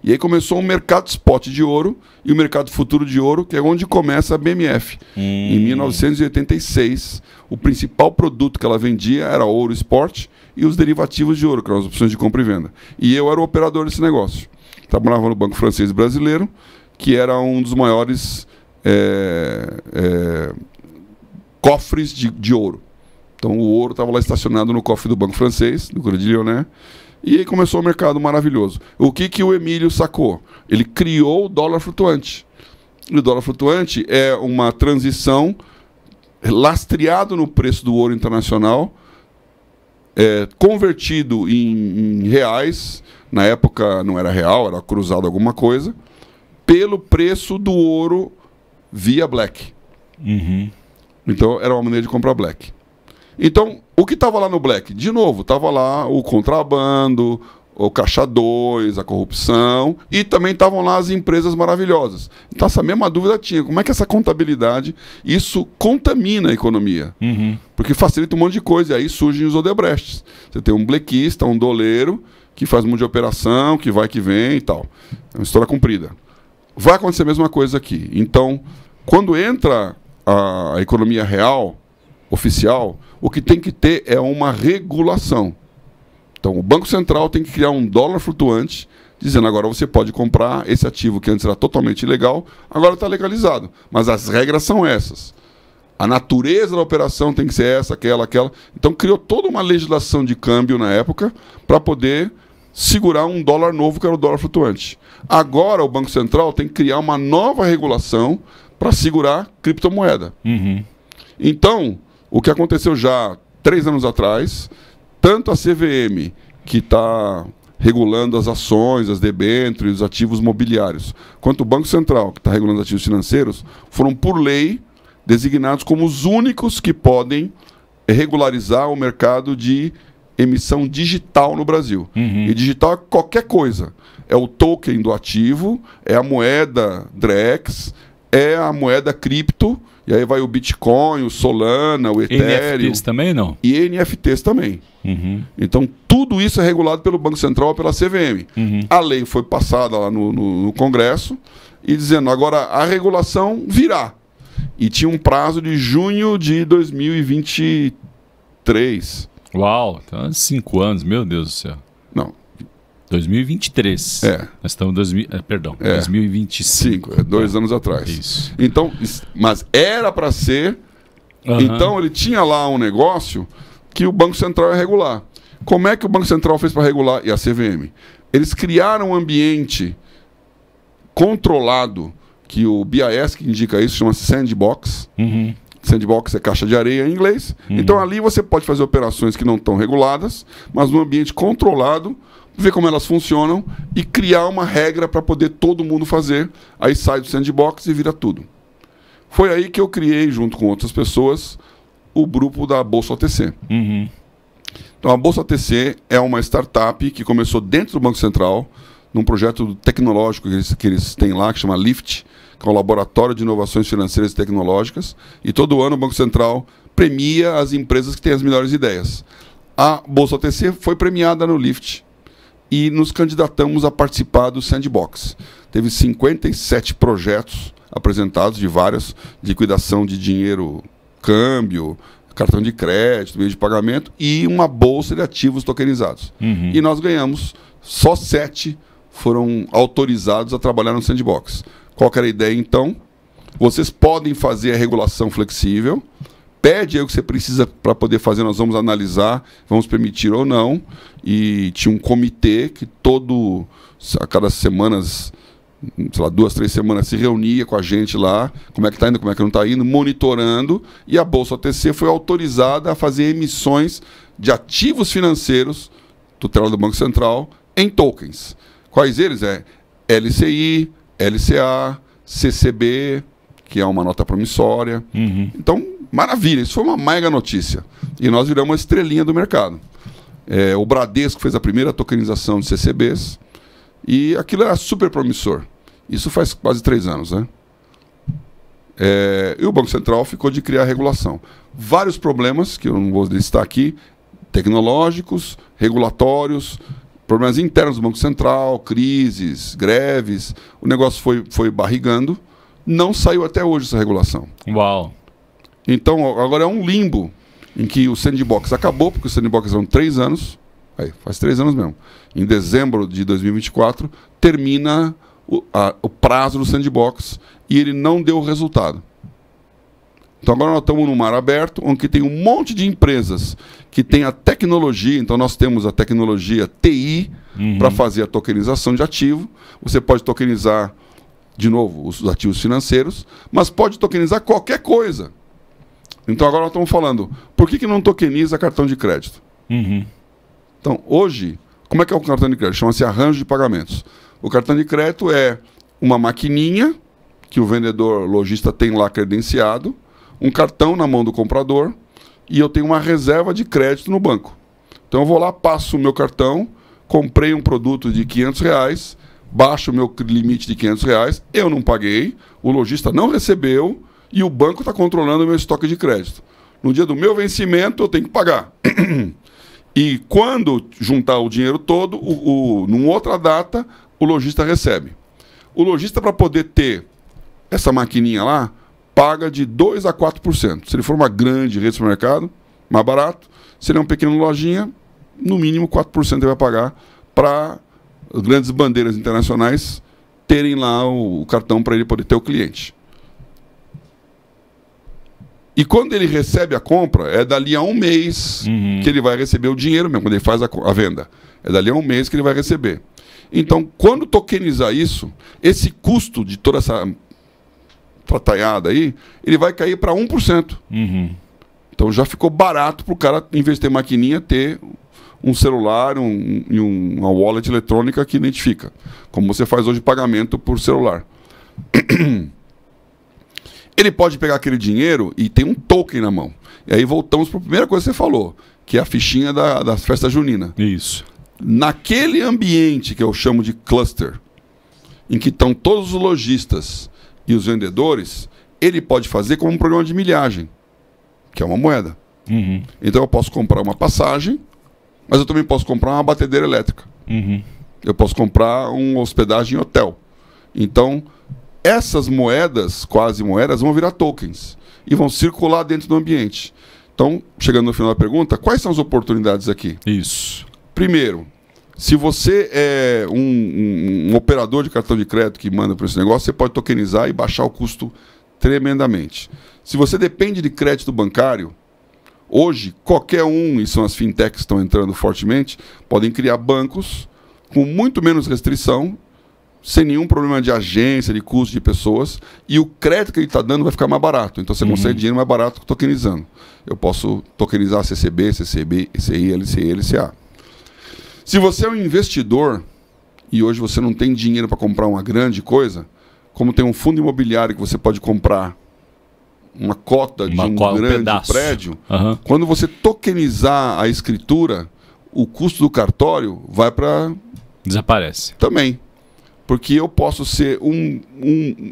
E aí começou um mercado spot de ouro e o mercado futuro de ouro, que é onde começa a BMF. Em 1986, o principal produto que ela vendia era ouro spot e os derivativos de ouro, que eram as opções de compra e venda. E eu era o operador desse negócio. Trabalhava no Banco Francês Brasileiro, que era um dos maiores cofres de ouro. Então o ouro estava lá estacionado no cofre do Banco Francês, do Crédit Lyonnais, e aí começou o mercado maravilhoso. O que o Emílio sacou? Ele criou o dólar flutuante. E o dólar flutuante é uma transição lastreado no preço do ouro internacional, convertido em reais, na época não era real, era cruzado alguma coisa, pelo preço do ouro via black. Então era uma maneira de comprar black. Então, o que estava lá no black? De novo, estava lá o contrabando, o caixa 2, a corrupção, e também estavam lá as empresas maravilhosas. Então essa mesma dúvida tinha, como é que essa contabilidade, isso contamina a economia? Porque facilita um monte de coisa, e aí surgem os Odebrechts. Você tem um blequista, um doleiro, que faz um monte de operação, que vai, que vem e tal. É uma história comprida. Vai acontecer a mesma coisa aqui. Então, quando entra a economia real, oficial, o que tem que ter é uma regulação. Então, o Banco Central tem que criar um dólar flutuante, dizendo agora você pode comprar esse ativo que antes era totalmente ilegal, agora está legalizado. Mas as regras são essas. A natureza da operação tem que ser essa, aquela. Então, criou toda uma legislação de câmbio na época para poder segurar um dólar novo, que era o dólar flutuante. Agora, o Banco Central tem que criar uma nova regulação para segurar criptomoeda. Então, o que aconteceu já 3 anos atrás, tanto a CVM, que está regulando as ações, as debêntures, os ativos mobiliários, quanto o Banco Central, que está regulando os ativos financeiros, foram, por lei, designados como os únicos que podem regularizar o mercado de emissão digital no Brasil. E digital é qualquer coisa. É o token do ativo, é a moeda Drex, é a moeda cripto, e aí vai o Bitcoin, o Solana, o Ethereum. NFTs também, não? E NFTs também. Então, tudo isso é regulado pelo Banco Central e pela CVM. A lei foi passada lá no Congresso, e dizendo, agora a regulação virá. E tinha um prazo de junho de 2023. Uau, então 5 anos, meu Deus do céu. Não. 2023. Nós estamos em 2025. 2 anos atrás. Isso. Então, mas era para ser. Então ele tinha lá um negócio que o Banco Central ia regular. Como é que o Banco Central fez para regular? E a CVM? Eles criaram um ambiente controlado, que o BIS que indica isso, chama sandbox. Sandbox é caixa de areia em inglês. Então ali você pode fazer operações que não estão reguladas, mas num ambiente controlado, ver como elas funcionam e criar uma regra para poder todo mundo fazer. Aí sai do sandbox e vira tudo. Foi aí que eu criei, junto com outras pessoas, o grupo da Bolsa OTC. Então a Bolsa OTC é uma startup que começou dentro do Banco Central, num projeto tecnológico que eles têm lá, que chama LIFT, que é o Laboratório de Inovações Financeiras e Tecnológicas, e todo ano o Banco Central premia as empresas que têm as melhores ideias. A Bolsa OTC foi premiada no LIFT e nos candidatamos a participar do Sandbox. Teve 57 projetos apresentados, de várias, liquidação de dinheiro, câmbio, cartão de crédito, meio de pagamento e uma bolsa de ativos tokenizados. E nós ganhamos, só 7 foram autorizados a trabalhar no sandbox. Qual que era a ideia, então? Vocês podem fazer a regulação flexível, pede aí o que você precisa para poder fazer, nós vamos analisar, vamos permitir ou não. E tinha um comitê que a cada semanas, sei lá, 2, 3 semanas, se reunia com a gente lá, como é que está indo, como é que não está indo, monitorando, e a Bolsa OTC foi autorizada a fazer emissões de ativos financeiros, tutela do Banco Central, em tokens. Quais eles? LCI, LCA, CCB, que é uma nota promissória. Então, maravilha, isso foi uma mega notícia. E nós viramos uma estrelinha do mercado. O Bradesco fez a primeira tokenização de CCBs e aquilo era super promissor. Isso faz quase 3 anos, né? E o Banco Central ficou de criar a regulação. Vários problemas, que eu não vou listar aqui, tecnológicos, regulatórios, problemas internos do Banco Central, crises, greves. O negócio foi barrigando. Não saiu até hoje essa regulação. Uau! Então, agora é um limbo em que o sandbox acabou, porque o sandbox são 3 anos. Faz 3 anos mesmo. Em dezembro de 2024, termina o prazo do sandbox e ele não deu resultado. Então agora nós estamos no mar aberto, onde tem um monte de empresas que tem a tecnologia. Então nós temos a tecnologia TI para fazer a tokenização de ativo. Você pode tokenizar, de novo, os ativos financeiros, mas pode tokenizar qualquer coisa. Então agora nós estamos falando, por que não tokeniza cartão de crédito? Então hoje, como é que é o cartão de crédito? Chama-se arranjo de pagamentos. O cartão de crédito é uma maquininha que o vendedor lojista tem lá credenciado, um cartão na mão do comprador e eu tenho uma reserva de crédito no banco. Então eu vou lá, passo o meu cartão, comprei um produto de R$500, baixo o meu limite de R$500, eu não paguei, o lojista não recebeu e o banco está controlando o meu estoque de crédito. No dia do meu vencimento eu tenho que pagar. E quando juntar o dinheiro todo, numa outra data, o lojista recebe. O lojista, para poder ter essa maquininha lá, paga de 2% a 4%. Se ele for uma grande rede de supermercado, mais barato. Se ele é uma pequena lojinha, no mínimo 4% ele vai pagar para as grandes bandeiras internacionais terem lá o cartão para ele poder ter o cliente. E quando ele recebe a compra, é dali a 1 mês que ele vai receber o dinheiro mesmo, quando ele faz a venda. É dali a 1 mês que ele vai receber. Então, quando tokenizar isso, esse custo de toda essa trataiada aí, ele vai cair para 1%. Então já ficou barato para o cara investir em maquininha, ter um celular e uma wallet eletrônica que identifica, como você faz hoje pagamento por celular. Ele pode pegar aquele dinheiro e tem um token na mão. E aí voltamos para a primeira coisa que você falou, que é a fichinha da festa junina. Isso. Naquele ambiente que eu chamo de cluster, em que estão todos os lojistas e os vendedores, ele pode fazer como um programa de milhagem, que é uma moeda. Então eu posso comprar uma passagem, mas eu também posso comprar uma batedeira elétrica. Eu posso comprar uma hospedagem em hotel. Então, essas moedas, quase moedas, vão virar tokens e vão circular dentro do ambiente. Então, chegando no final da pergunta, quais são as oportunidades aqui? Isso. Primeiro, se você é um operador de cartão de crédito que manda para esse negócio, você pode tokenizar e baixar o custo tremendamente. Se você depende de crédito bancário, hoje, qualquer um, e são as fintechs que estão entrando fortemente, podem criar bancos com muito menos restrição, sem nenhum problema de agência, de custo de pessoas, e o crédito que ele está dando vai ficar mais barato. Então você consegue dinheiro mais barato tokenizando. Eu posso tokenizar CCB, CCB, CI, LCI, LCA. Se você é um investidor e hoje você não tem dinheiro para comprar uma grande coisa, como tem um fundo imobiliário que você pode comprar uma cota de um grande prédio, quando você tokenizar a escritura, o custo do cartório vai para... Desaparece. Também. Porque eu posso ser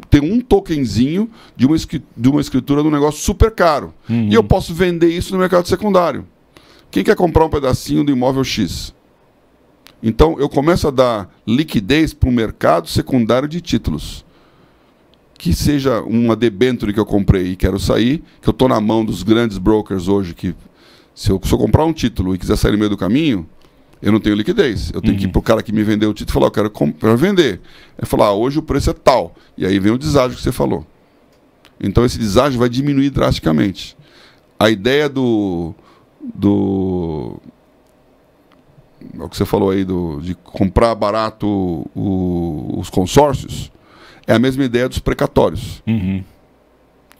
ter um tokenzinho de uma escritura de um negócio super caro. E eu posso vender isso no mercado secundário. Quem quer comprar um pedacinho do imóvel X? Então, eu começo a dar liquidez para o mercado secundário de títulos, que seja uma debênture que eu comprei e quero sair, que eu estou na mão dos grandes brokers hoje, que se eu comprar um título e quiser sair no meio do caminho, eu não tenho liquidez. Eu tenho que ir para o cara que me vendeu o título e falar, eu quero vender. Ele falar, hoje o preço é tal. E aí vem o deságio que você falou. Então esse deságio vai diminuir drasticamente. A ideia o que você falou aí de comprar barato os consórcios, é a mesma ideia dos precatórios.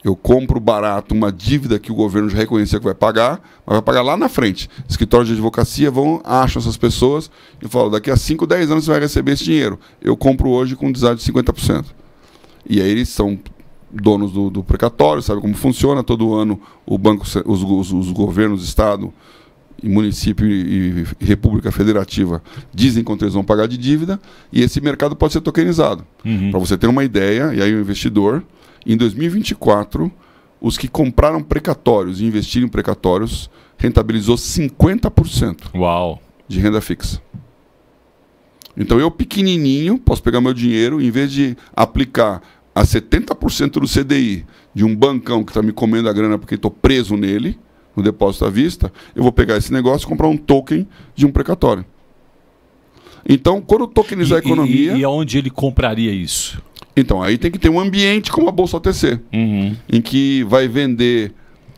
Eu compro barato uma dívida que o governo já reconheceu que vai pagar, mas vai pagar lá na frente. Escritórios de advocacia acham essas pessoas e falam, daqui a 5, 10 anos você vai receber esse dinheiro. Eu compro hoje com um deságio de 50%. E aí eles são donos do precatório, sabe como funciona. Todo ano o banco, os governos, Estado, e município e República Federativa dizem quanto eles vão pagar de dívida, e esse mercado pode ser tokenizado. Para você ter uma ideia, e aí o investidor, em 2024, os que compraram precatórios e investiram em precatórios rentabilizou 50% Uau. de renda fixa. Então eu, pequenininho, posso pegar meu dinheiro, em vez de aplicar a 70% do CDI de um bancão que está me comendo a grana porque estou preso nele, no depósito à vista, eu vou pegar esse negócio e comprar um token de um precatório. Então, quando tokenizar a economia... E aonde ele compraria isso? Então, aí tem que ter um ambiente como a Bolsa OTC, em que vai vender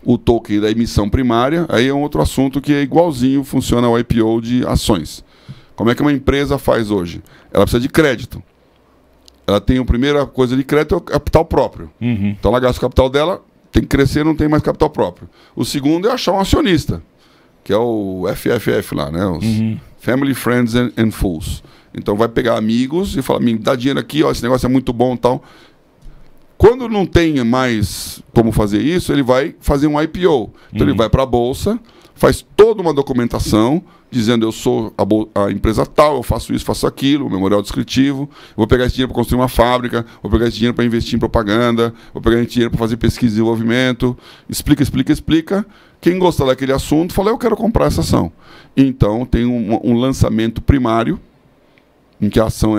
o token da emissão primária. Aí é um outro assunto que é igualzinho, funciona o IPO de ações. Como é que uma empresa faz hoje? Ela precisa de crédito. Ela tem a primeira coisa de crédito, é o capital próprio. Então, ela gasta o capital dela, tem que crescer, não tem mais capital próprio. O segundo é achar um acionista, que é o FFF lá, né? Os Family, Friends and Fools. Então vai pegar amigos e falar, me dá dinheiro aqui, ó, esse negócio é muito bom e tal. Quando não tem mais como fazer isso, ele vai fazer um IPO. Então ele vai para a Bolsa, faz toda uma documentação, dizendo eu sou a empresa tal, eu faço isso, faço aquilo, o memorial descritivo, vou pegar esse dinheiro para construir uma fábrica, vou pegar esse dinheiro para investir em propaganda, vou pegar esse dinheiro para fazer pesquisa e desenvolvimento, explica. Quem gostar daquele assunto, fala, eu quero comprar essa ação. Então tem um lançamento primário, em que a ação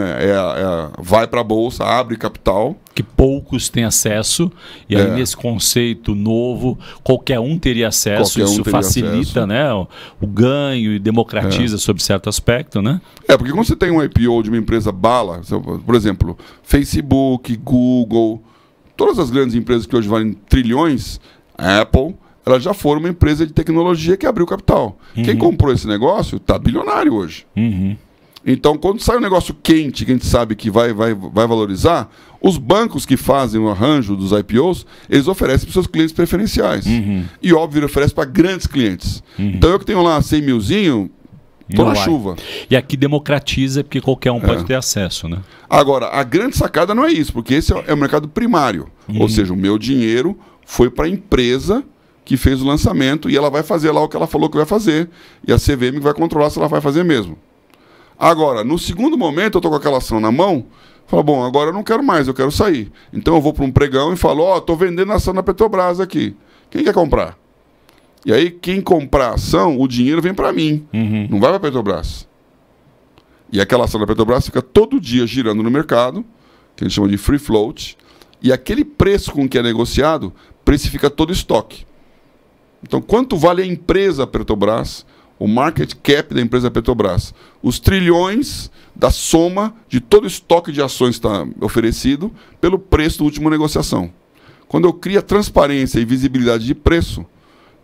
vai para a Bolsa, abre capital. Que poucos têm acesso, e aí nesse conceito novo, qualquer um teria acesso, isso facilita, né, o ganho e democratiza sob certo aspecto, né? Porque quando você tem um IPO de uma empresa bala, por exemplo, Facebook, Google, todas as grandes empresas que hoje valem trilhões, a Apple, elas já foram uma empresa de tecnologia que abriu capital. Quem comprou esse negócio está bilionário hoje. Então, quando sai um negócio quente, que a gente sabe que vai valorizar, os bancos que fazem o arranjo dos IPOs, eles oferecem para os seus clientes preferenciais. E, óbvio, oferecem para grandes clientes. Então, eu que tenho lá 100 milzinho, estou na chuva. E aqui democratiza, porque qualquer um pode ter acesso, né? Agora, a grande sacada não é isso, porque esse é o mercado primário. Ou seja, o meu dinheiro foi para a empresa que fez o lançamento e ela vai fazer lá o que ela falou que vai fazer. E a CVM vai controlar se ela vai fazer mesmo. Agora, no segundo momento, eu estou com aquela ação na mão, falo, bom, agora eu não quero mais, eu quero sair. Então eu vou para um pregão e falo, ó, estou vendendo a ação da Petrobras aqui. Quem quer comprar? E aí, quem comprar a ação, o dinheiro vem para mim, não vai para a Petrobras. E aquela ação da Petrobras fica todo dia girando no mercado, que a gente chama de free float, e aquele preço com que é negociado, precifica todo o estoque. Então, quanto vale a empresa Petrobras? O market cap da empresa Petrobras, os trilhões da soma de todo o estoque de ações que está oferecido pelo preço da última negociação. Quando eu crio transparência e visibilidade de preço,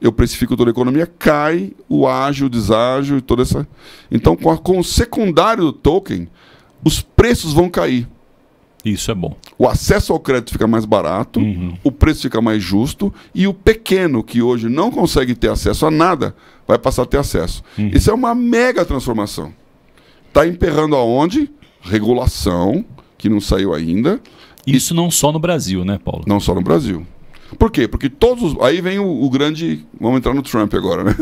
eu precifico toda a economia, cai o ágio, o deságio e toda essa... Então, com o secundário do token, os preços vão cair. Isso é bom. O acesso ao crédito fica mais barato, o preço fica mais justo, e o pequeno, que hoje não consegue ter acesso a nada, vai passar a ter acesso. Isso é uma mega transformação. Está emperrando aonde? Regulação, que não saiu ainda. Isso não só no Brasil, né, Paulo? Não só no Brasil. Por quê? Porque todos... Aí vem o grande... Vamos entrar no Trump agora, né?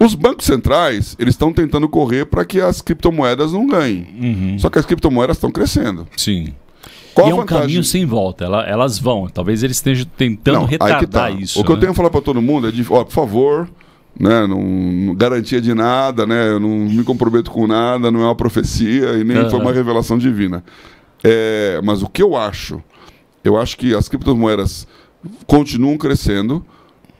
Os bancos centrais, eles estão tentando correr para que as criptomoedas não ganhem. Só que as criptomoedas estão crescendo. Sim. Qual e é um caminho sem volta. Elas vão. Talvez eles estejam tentando retardar isso. O que eu tenho a falar para todo mundo é de, ó, por favor, né, não garantia de nada, né, eu não me comprometo com nada, não é uma profecia e nem foi uma revelação divina. Mas o que eu acho Eu acho que as criptomoedas continuam crescendo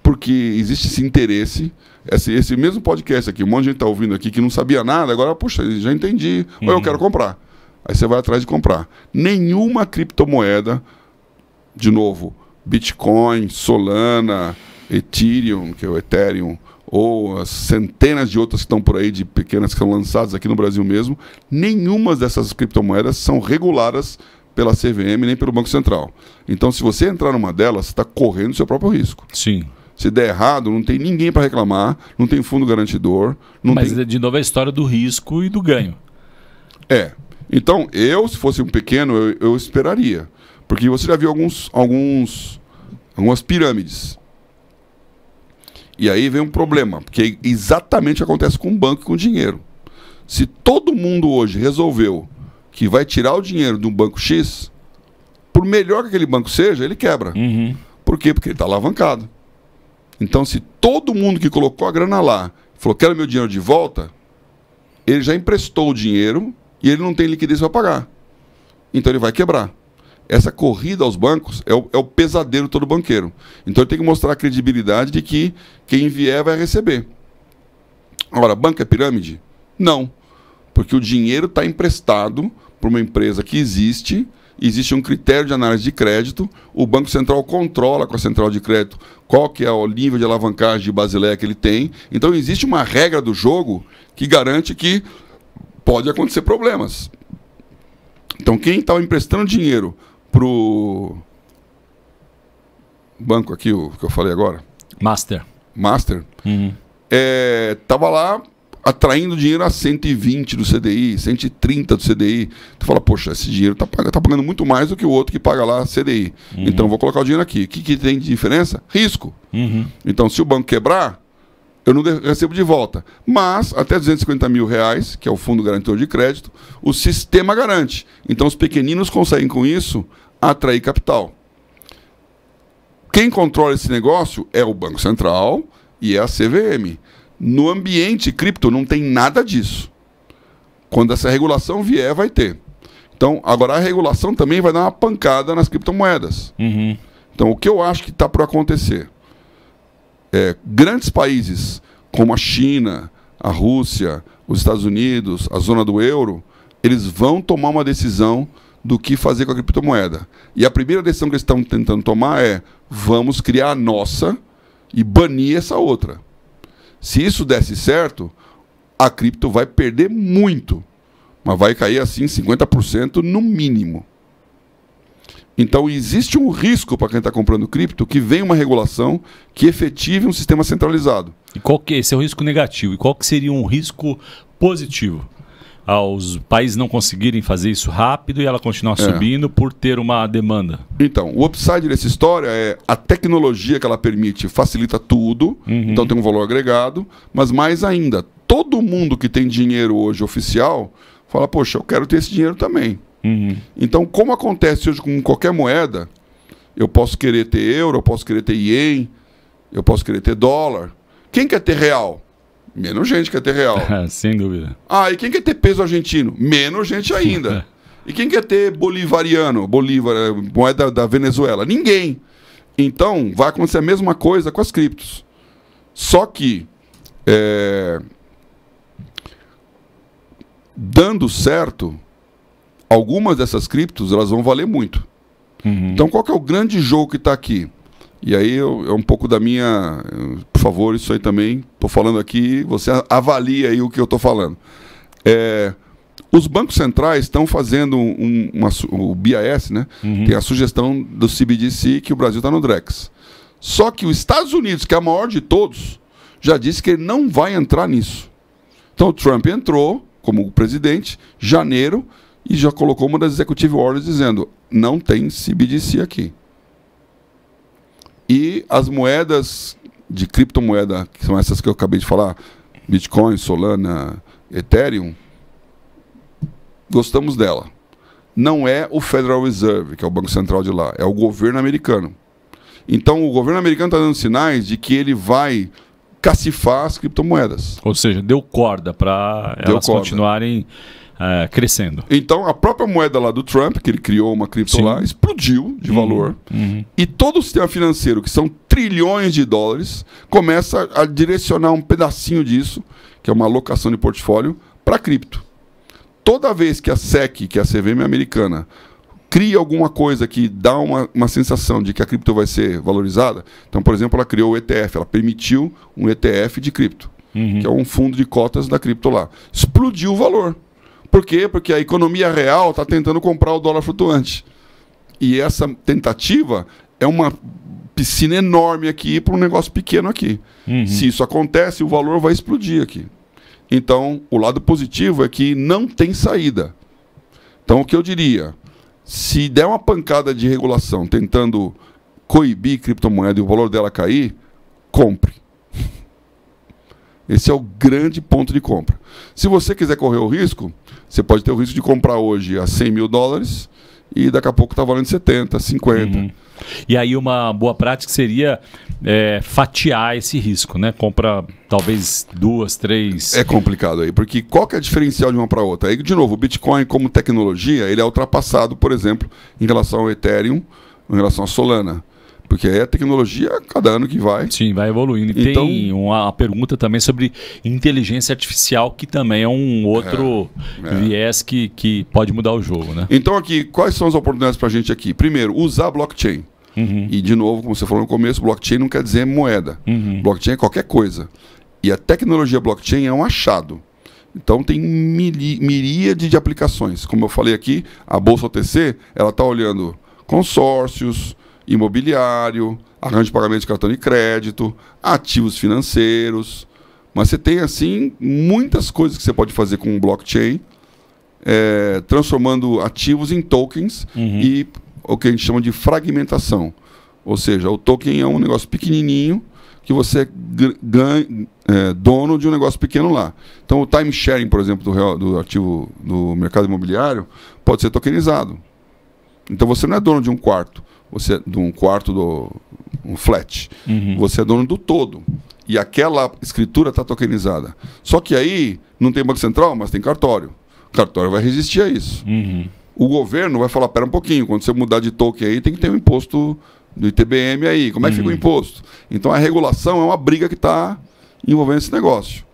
porque existe esse interesse. Esse mesmo podcast aqui, um monte de gente está ouvindo aqui que não sabia nada, agora, puxa, já entendi, ou eu quero comprar. Aí você vai atrás de comprar. Nenhuma criptomoeda, de novo, Bitcoin, Solana, Ethereum, que é o Ethereum, ou as centenas de outras que estão por aí, de pequenas que são lançadas aqui no Brasil mesmo, nenhuma dessas criptomoedas são reguladas pela CVM nem pelo Banco Central. Então, se você entrar numa delas, você está correndo o seu próprio risco. Sim. Se der errado, não tem ninguém para reclamar, não tem fundo garantidor. Mas, de novo, é a história do risco e do ganho. Então, se fosse um pequeno, eu esperaria. Porque você já viu algumas pirâmides. E aí vem um problema, porque exatamente acontece com o banco e com o dinheiro. Se todo mundo hoje resolveu que vai tirar o dinheiro de um banco X, por melhor que aquele banco seja, ele quebra. Por quê? Porque ele está alavancado. Então, se todo mundo que colocou a grana lá falou, quero meu dinheiro de volta, ele já emprestou o dinheiro e ele não tem liquidez para pagar. Então, ele vai quebrar. Essa corrida aos bancos é o pesadelo todo banqueiro. Então, ele tem que mostrar a credibilidade de que quem vier vai receber. Agora, banco é pirâmide? Não. Porque o dinheiro está emprestado por uma empresa que existe um critério de análise de crédito, o Banco Central controla com a central de crédito qual que é o nível de alavancagem de Basileia que ele tem. Então existe uma regra do jogo que garante que pode acontecer problemas. Então quem está emprestando dinheiro para o banco aqui, o que eu falei agora? Master. Estava lá atraindo dinheiro a 120 do CDI, 130 do CDI. Tu fala, poxa, esse dinheiro tá pagando muito mais do que o outro que paga lá CDI. Então vou colocar o dinheiro aqui. O que tem de diferença? Risco. Então, se o banco quebrar, eu não recebo de volta. Mas, até R$250 mil, que é o Fundo Garantidor de Crédito, o sistema garante. Então, os pequeninos conseguem, com isso, atrair capital. Quem controla esse negócio é o Banco Central e é a CVM. No ambiente cripto não tem nada disso. Quando essa regulação vier, vai ter. Então, agora a regulação também vai dar uma pancada nas criptomoedas. Então, o que eu acho que está por acontecer? Grandes países como a China, a Rússia, os Estados Unidos, a zona do euro, eles vão tomar uma decisão do que fazer com a criptomoeda. E a primeira decisão que eles estão tentando tomar é: vamos criar a nossa e banir essa outra. Se isso desse certo, a cripto vai perder muito, mas vai cair assim 50% no mínimo. Então existe um risco para quem está comprando cripto que venha uma regulação que efetive um sistema centralizado. E qual que esse é o risco negativo? E qual que seria um risco positivo? Aos países não conseguirem fazer isso rápido e ela continuar subindo por ter uma demanda. Então, o upside dessa história é a tecnologia que ela permite facilita tudo, então tem um valor agregado, mas mais ainda, todo mundo que tem dinheiro hoje oficial fala, poxa, eu quero ter esse dinheiro também. Então, como acontece hoje com qualquer moeda, eu posso querer ter euro, eu posso querer ter ien, eu posso querer ter dólar. Quem quer ter real? Menos gente quer ter real. Sem dúvida. E quem quer ter peso argentino? Menos gente ainda. E quem quer ter bolivariano, Bolívar, moeda da Venezuela? Ninguém. Então, vai acontecer a mesma coisa com as criptos. Só que, dando certo, algumas dessas criptos elas vão valer muito. Então, qual que é o grande jogo que está aqui? E aí é um pouco da minha... Por favor, isso aí também, estou falando aqui, você avalia aí o que eu estou falando. Os bancos centrais estão fazendo o BIS, né? Tem a sugestão do CBDC que o Brasil está no Drex. Só que os Estados Unidos, que é a maior de todos, já disse que ele não vai entrar nisso. Então o Trump entrou como presidente em janeiro e já colocou uma das executive orders dizendo: não tem CBDC aqui. E as moedas de criptomoeda, que são essas que eu acabei de falar, Bitcoin, Solana, Ethereum, gostamos dela. Não é o Federal Reserve, que é o Banco Central de lá, é o governo americano. Então o governo americano está dando sinais de que ele vai cacifar as criptomoedas. Ou seja, deu corda para elas continuarem crescendo. Então, a própria moeda lá do Trump, que ele criou uma cripto lá, explodiu de valor. E todo o sistema financeiro, que são trilhões de dólares, começa a direcionar um pedacinho disso, que é uma alocação de portfólio, para cripto. Toda vez que a SEC, que é a CVM americana, cria alguma coisa que dá uma sensação de que a cripto vai ser valorizada, então, por exemplo, ela criou o ETF, ela permitiu um ETF de cripto, que é um fundo de cotas da cripto lá. Explodiu o valor. Por quê? Porque a economia real está tentando comprar o dólar flutuante. E essa tentativa é uma piscina enorme aqui para um negócio pequeno aqui. Se isso acontece, o valor vai explodir aqui. Então, o lado positivo é que não tem saída. Então, o que eu diria, se der uma pancada de regulação tentando coibir criptomoeda e o valor dela cair, compre. Esse é o grande ponto de compra. Se você quiser correr o risco, você pode ter o risco de comprar hoje a 100 mil dólares e daqui a pouco está valendo 70, 50. E aí uma boa prática seria fatiar esse risco, né? Compra talvez 2, 3... É complicado aí, porque qual que é o diferencial de uma para outra? Aí, de novo, o Bitcoin como tecnologia, ele é ultrapassado, por exemplo, em relação ao Ethereum, em relação à Solana. Porque aí a tecnologia, cada ano que vai... Sim, vai evoluindo. E então, tem uma pergunta também sobre inteligência artificial, que também é um outro viés que pode mudar o jogo, né? Então aqui, quais são as oportunidades para a gente aqui? Primeiro, usar blockchain. E de novo, como você falou no começo, blockchain não quer dizer moeda. Blockchain é qualquer coisa. E a tecnologia blockchain é um achado. Então tem miríade de aplicações. Como eu falei aqui, a Bolsa OTC, ela está olhando consórcios, imobiliário, arranjo de pagamento de cartão de crédito, ativos financeiros. Mas você tem, assim, muitas coisas que você pode fazer com o blockchain, transformando ativos em tokens e o que a gente chama de fragmentação. Ou seja, o token é um negócio pequenininho que você é dono de um negócio pequeno lá. Então, o time sharing, por exemplo, do ativo do mercado imobiliário, pode ser tokenizado. Então, você não é dono de um quarto. Você é de um quarto um flat. Você é dono do todo. E aquela escritura está tokenizada. Só que aí não tem Banco Central, mas tem cartório. O cartório vai resistir a isso. O governo vai falar, pera um pouquinho, quando você mudar de token aí, tem que ter um imposto do ITBM aí. Como é que fica o imposto? Então a regulação é uma briga que está envolvendo esse negócio.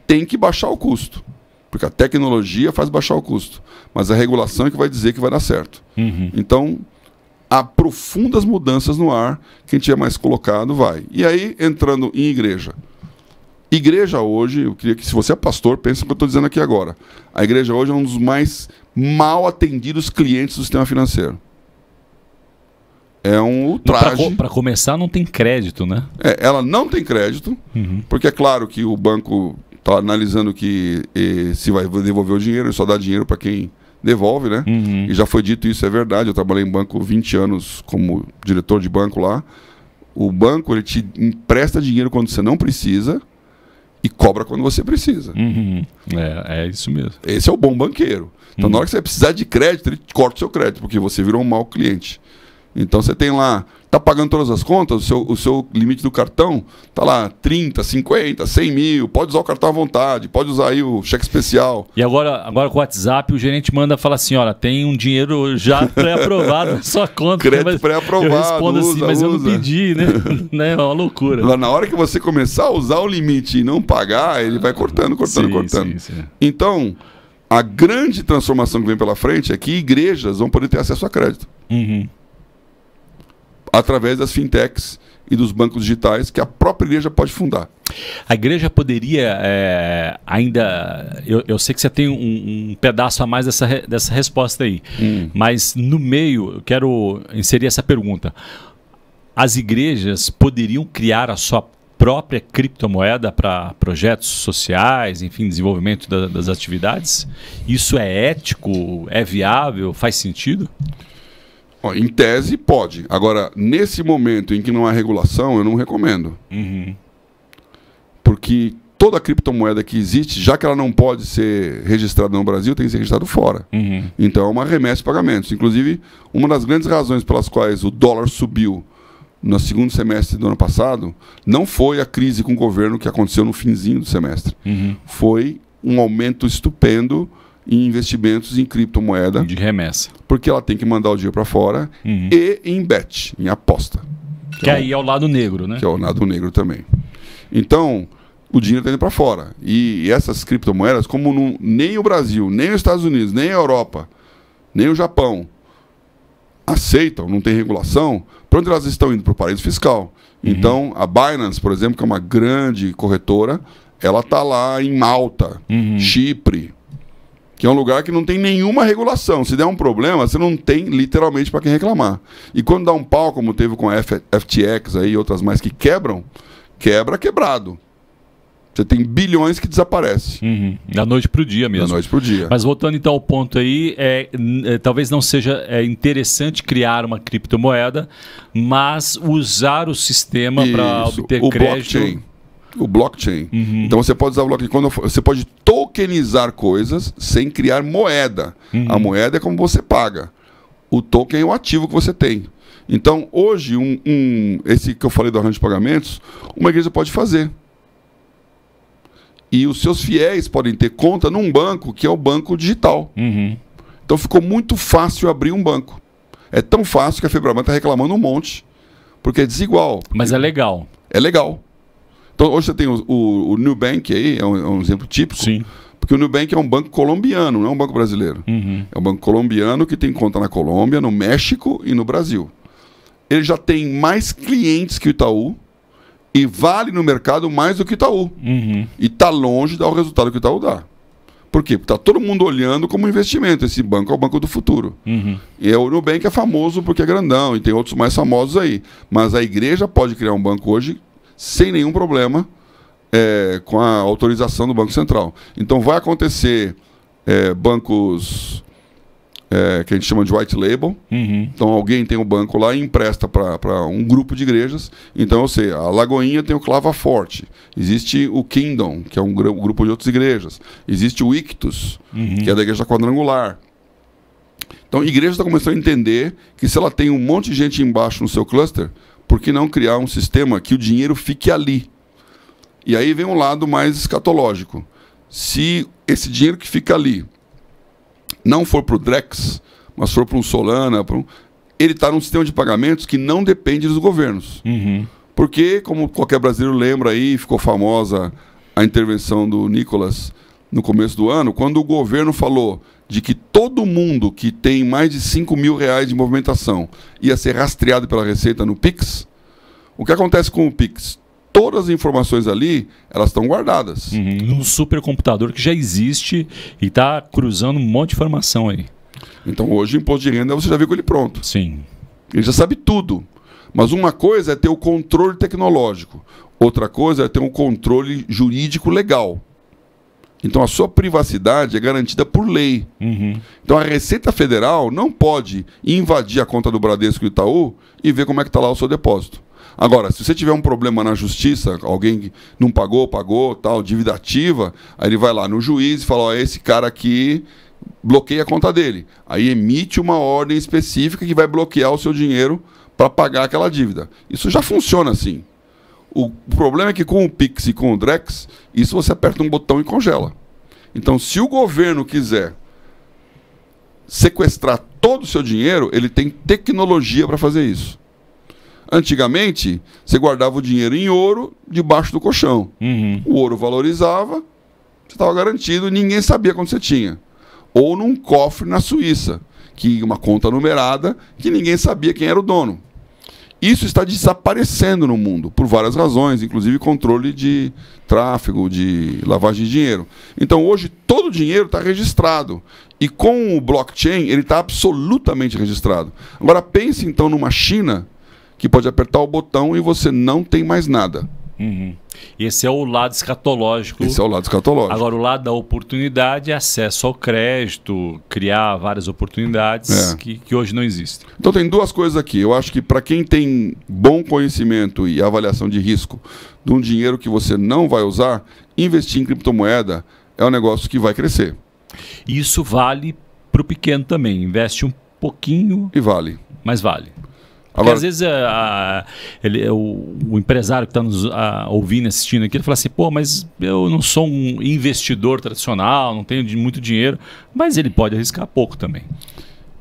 Tem que baixar o custo. Porque a tecnologia faz baixar o custo. Mas a regulação é que vai dizer que vai dar certo. Então... há profundas mudanças no ar, quem tiver mais colocado vai. E aí, entrando em igreja. Igreja hoje, eu queria que, se você é pastor, pense no que eu estou dizendo aqui agora. A igreja hoje é um dos mais mal atendidos clientes do sistema financeiro. É um ultraje. Para começar, não tem crédito, né? Ela não tem crédito, porque é claro que o banco está analisando que se vai devolver o dinheiro, ele só dá dinheiro para quem... devolve, né? E já foi dito isso, é verdade. Eu trabalhei em banco 20 anos como diretor de banco lá. O banco, ele te empresta dinheiro quando você não precisa e cobra quando você precisa. É isso mesmo. Esse é o bom banqueiro. Então, na hora que você precisar de crédito, ele corta o seu crédito, porque você virou um mau cliente. Então, você tem lá... está pagando todas as contas, o seu limite do cartão está lá 30, 50, 100 mil, pode usar o cartão à vontade, pode usar aí o cheque especial. E agora com o WhatsApp, o gerente manda falar assim, olha, tem um dinheiro já pré-aprovado na sua conta. Crédito pré-aprovado. Eu respondo assim, mas eu não pedi, né? É uma loucura. Lá na hora que você começar a usar o limite e não pagar, ele vai cortando. Sim. Então, a grande transformação que vem pela frente é que igrejas vão poder ter acesso a crédito. Através das fintechs e dos bancos digitais que a própria igreja pode fundar. A igreja poderia ainda... Eu sei que você tem um pedaço a mais dessa resposta aí, mas no meio eu quero inserir essa pergunta. As igrejas poderiam criar a sua própria criptomoeda para projetos sociais, enfim, desenvolvimento das atividades? Isso é ético? É viável? Faz sentido? Em tese, pode. Agora, nesse momento em que não há regulação, eu não recomendo. Porque toda criptomoeda que existe, já que ela não pode ser registrada no Brasil, tem que ser registrada fora. Então, é uma remessa de pagamentos. Inclusive, uma das grandes razões pelas quais o dólar subiu no segundo semestre do ano passado, não foi a crise com o governo que aconteceu no finzinho do semestre. Foi um aumento estupendo em investimentos em criptomoeda. De remessa. Porque ela tem que mandar o dinheiro para fora e em bet, em aposta. Que aí é o lado negro, né? Que é o lado negro também. Então, o dinheiro está indo para fora. E essas criptomoedas, como nem o Brasil, nem os Estados Unidos, nem a Europa, nem o Japão aceitam, não tem regulação, para onde elas estão indo? Para o paraíso fiscal. Então, a Binance, por exemplo, que é uma grande corretora, ela está lá em Malta, Chipre, que é um lugar que não tem nenhuma regulação. Se der um problema, você não tem literalmente para quem reclamar. E quando dá um pau, como teve com a FTX aí, e outras mais que quebram, quebrado. Você tem bilhões que desaparecem. Da noite para o dia mesmo. Da noite para o dia. Mas voltando então ao ponto aí, talvez não seja interessante criar uma criptomoeda, mas usar o sistema para obter crédito. O blockchain. Então você pode usar o blockchain. Você pode tokenizar coisas sem criar moeda. A moeda é como você paga. O token é o ativo que você tem. Então, hoje, esse que eu falei do arranjo de pagamentos, uma igreja pode fazer. E os seus fiéis podem ter conta num banco que é o banco digital. Então ficou muito fácil abrir um banco. É tão fácil que a Febraban está reclamando um monte, porque é desigual. Mas é legal. É legal. Então hoje você tem o Nubank aí, é um exemplo típico. Sim. Porque o Nubank é um banco colombiano, não é um banco brasileiro. É um banco colombiano que tem conta na Colômbia, no México e no Brasil. Ele já tem mais clientes que o Itaú, e vale no mercado mais do que o Itaú. E está longe de dar o resultado que o Itaú dá. Por quê? Porque está todo mundo olhando como investimento. Esse banco é o banco do futuro. E o Nubank é famoso porque é grandão, e tem outros mais famosos aí. Mas a igreja pode criar um banco hoje sem nenhum problema, com a autorização do Banco Central. Então vai acontecer bancos que a gente chama de white label. Então alguém tem um banco lá e empresta para um grupo de igrejas. Então eu sei, a Lagoinha tem o Clava Forte, existe o Kingdom, que é um grupo de outras igrejas, existe o Ictus, que é da igreja quadrangular. Então a igreja está começando a entender que se ela tem um monte de gente embaixo no seu cluster, por que não criar um sistema que o dinheiro fique ali? E aí vem um lado mais escatológico. Se esse dinheiro que fica ali não for para o Drex, mas for para um Solana, ele está num sistema de pagamentos que não depende dos governos. Porque, como qualquer brasileiro lembra aí, ficou famosa a intervenção do Nicolas no começo do ano, quando o governo falou de que todo mundo que tem mais de 5 mil reais de movimentação ia ser rastreado pela Receita no Pix. O que acontece com o Pix? Todas as informações ali, elas estão guardadas. Num supercomputador que já existe e está cruzando um monte de informação aí. Então hoje o imposto de renda você já viu com ele pronto. Sim. Ele já sabe tudo. Mas uma coisa é ter o controle tecnológico. Outra coisa é ter um controle jurídico legal. Então a sua privacidade é garantida por lei. Então a Receita Federal não pode invadir a conta do Bradesco e do Itaú e ver como é que está lá o seu depósito. Agora, se você tiver um problema na justiça, alguém que não pagou, tal, dívida ativa, aí ele vai lá no juiz e fala, ó, esse cara aqui bloqueia a conta dele. Aí emite uma ordem específica que vai bloquear o seu dinheiro para pagar aquela dívida. Isso já funciona assim. O problema é que com o Pix e com o Drex, isso você aperta um botão e congela. Então, se o governo quiser sequestrar todo o seu dinheiro, ele tem tecnologia para fazer isso. Antigamente, você guardava o dinheiro em ouro debaixo do colchão. O ouro valorizava, você estava garantido, ninguém sabia quanto você tinha. Ou num cofre na Suíça, que uma conta numerada, que ninguém sabia quem era o dono. Isso está desaparecendo no mundo, por várias razões, inclusive controle de tráfego, de lavagem de dinheiro. Então hoje todo o dinheiro está registrado. E com o blockchain ele está absolutamente registrado. Agora pense então numa China que pode apertar o botão e você não tem mais nada. Esse é o lado escatológico. Esse é o lado escatológico. Agora, o lado da oportunidade é acesso ao crédito, criar várias oportunidades que hoje não existem. Então tem duas coisas aqui. Eu acho que para quem tem bom conhecimento e avaliação de risco de um dinheiro que você não vai usar, investir em criptomoeda é um negócio que vai crescer. Isso vale para o pequeno também. Investe um pouquinho e vale. Mas vale. Porque às vezes o empresário que está nos ouvindo, assistindo aqui, ele fala assim, pô, mas eu não sou um investidor tradicional, não tenho muito dinheiro, mas ele pode arriscar pouco também.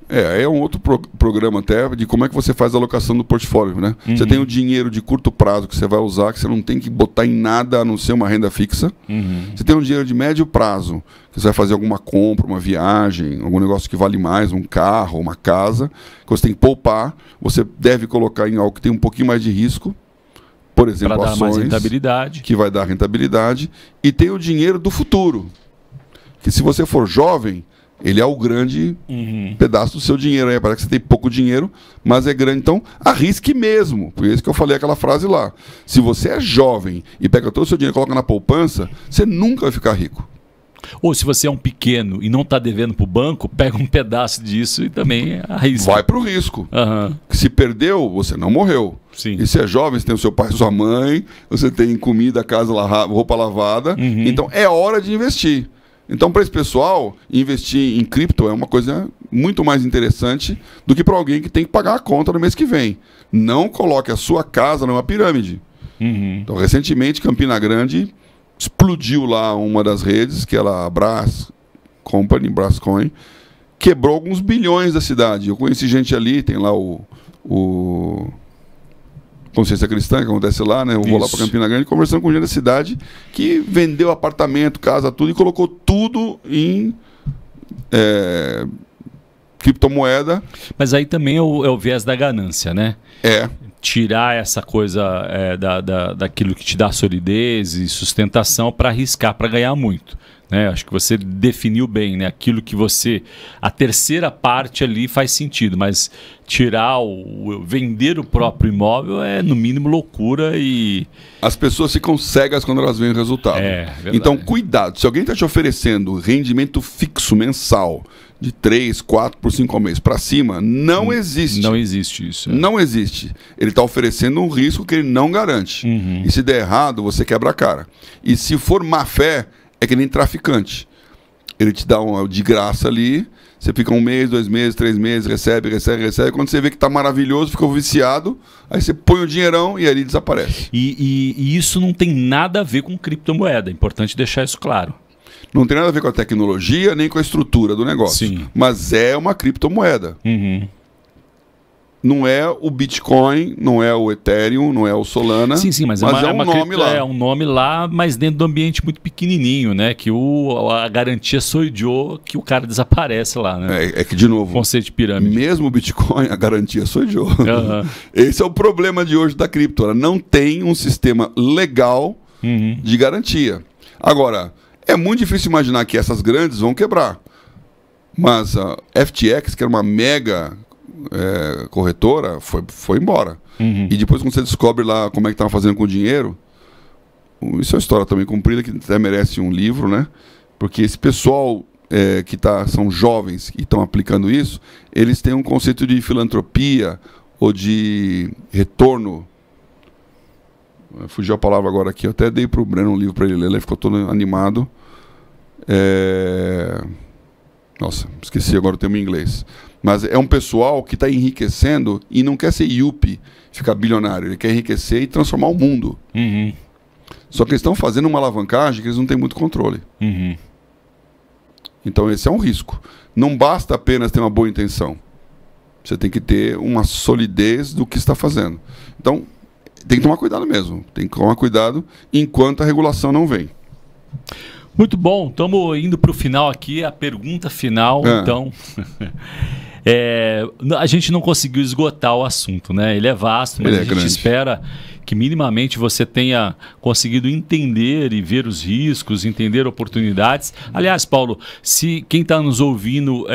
É um outro programa até de como é que você faz a alocação do portfólio, né? Você tem o dinheiro de curto prazo que você vai usar, que você não tem que botar em nada a não ser uma renda fixa. Você tem um dinheiro de médio prazo, que você vai fazer alguma compra, uma viagem, algum negócio que vale mais, um carro, uma casa, que você tem que poupar. Você deve colocar em algo que tem um pouquinho mais de risco, por exemplo, para dar mais ações, rentabilidade. que vai dar rentabilidade. E tem o dinheiro do futuro, que se você for jovem, ele é o grande pedaço do seu dinheiro. Aí parece que você tem pouco dinheiro, mas é grande. Então, arrisque mesmo. Por isso que eu falei aquela frase lá. Se você é jovem e pega todo o seu dinheiro e coloca na poupança, você nunca vai ficar rico. Ou se você é um pequeno e não está devendo para o banco, pega um pedaço disso e também arrisca. Vai para o risco. Se perdeu, você não morreu. Sim. E se é jovem, você tem o seu pai e sua mãe, você tem comida, casa, roupa lavada. Então, é hora de investir. Então, para esse pessoal, investir em cripto é uma coisa muito mais interessante do que para alguém que tem que pagar a conta no mês que vem. Não coloque a sua casa numa pirâmide. Então, recentemente, Campina Grande explodiu lá uma das redes, que era a Brascoin, quebrou alguns bilhões da cidade. Eu conheci gente ali, tem lá o Consciência Cristã, que acontece lá, né? Eu vou lá para Campina Grande conversando com gente da cidade que vendeu apartamento, casa, tudo e colocou tudo em criptomoeda. Mas aí também é o viés da ganância, né? Tirar essa coisa daquilo que te dá solidez e sustentação para arriscar, para ganhar muito. Né? Acho que você definiu bem, né? Aquilo que você... A terceira parte ali faz sentido, mas vender o próprio imóvel é, no mínimo, loucura e... As pessoas ficam cegas quando elas veem o resultado. Então, cuidado. Se alguém está te oferecendo rendimento fixo mensal de 3, 4 por 5 ao mês para cima, não existe. Não existe isso. Não existe. Ele está oferecendo um risco que ele não garante. E se der errado, você quebra a cara. E se for má fé, é que nem traficante. Ele te dá de graça ali, você fica 1 mês, 2 meses, 3 meses, recebe. Quando você vê que está maravilhoso, ficou viciado, aí você põe o dinheirão e ali desaparece. E isso não tem nada a ver com criptomoeda. É importante deixar isso claro. Não tem nada a ver com a tecnologia, nem com a estrutura do negócio. Sim. Mas é uma criptomoeda. Não é o Bitcoin, não é o Ethereum, não é o Solana. Sim, mas é um nome lá. É um nome lá, mas dentro do ambiente muito pequenininho, né? Que a garantia soidiou que o cara desaparece lá, né? É que, de novo, conceito de pirâmide. Mesmo o Bitcoin, a garantia soidiou. Esse é o problema de hoje da cripto. Ela não tem um sistema legal de garantia. Agora, é muito difícil imaginar que essas grandes vão quebrar. Mas a FTX, que era uma mega... corretora, foi embora. E depois, quando você descobre lá como é que estava fazendo com o dinheiro, isso é uma história também comprida que até merece um livro, né? Porque esse pessoal que são jovens e estão aplicando isso, eles têm um conceito de filantropia ou de retorno. Fugiu a palavra agora aqui. Eu até dei para o Breno um livro para ele ler, ele ficou todo animado. Nossa, esqueci agora o termo em inglês. Mas é um pessoal que está enriquecendo e não quer ser yuppie, ficar bilionário. Ele quer enriquecer e transformar o mundo. Só que eles estão fazendo uma alavancagem que eles não têm muito controle. Então esse é um risco. Não basta apenas ter uma boa intenção. Você tem que ter uma solidez do que está fazendo. Então tem que tomar cuidado mesmo. Tem que tomar cuidado enquanto a regulação não vem. Muito bom, estamos indo para o final aqui, a pergunta final, então... a gente não conseguiu esgotar o assunto, né? Ele é vasto, mas a gente espera que minimamente você tenha conseguido entender e ver os riscos, entender oportunidades. Aliás, Paulo, se quem está nos ouvindo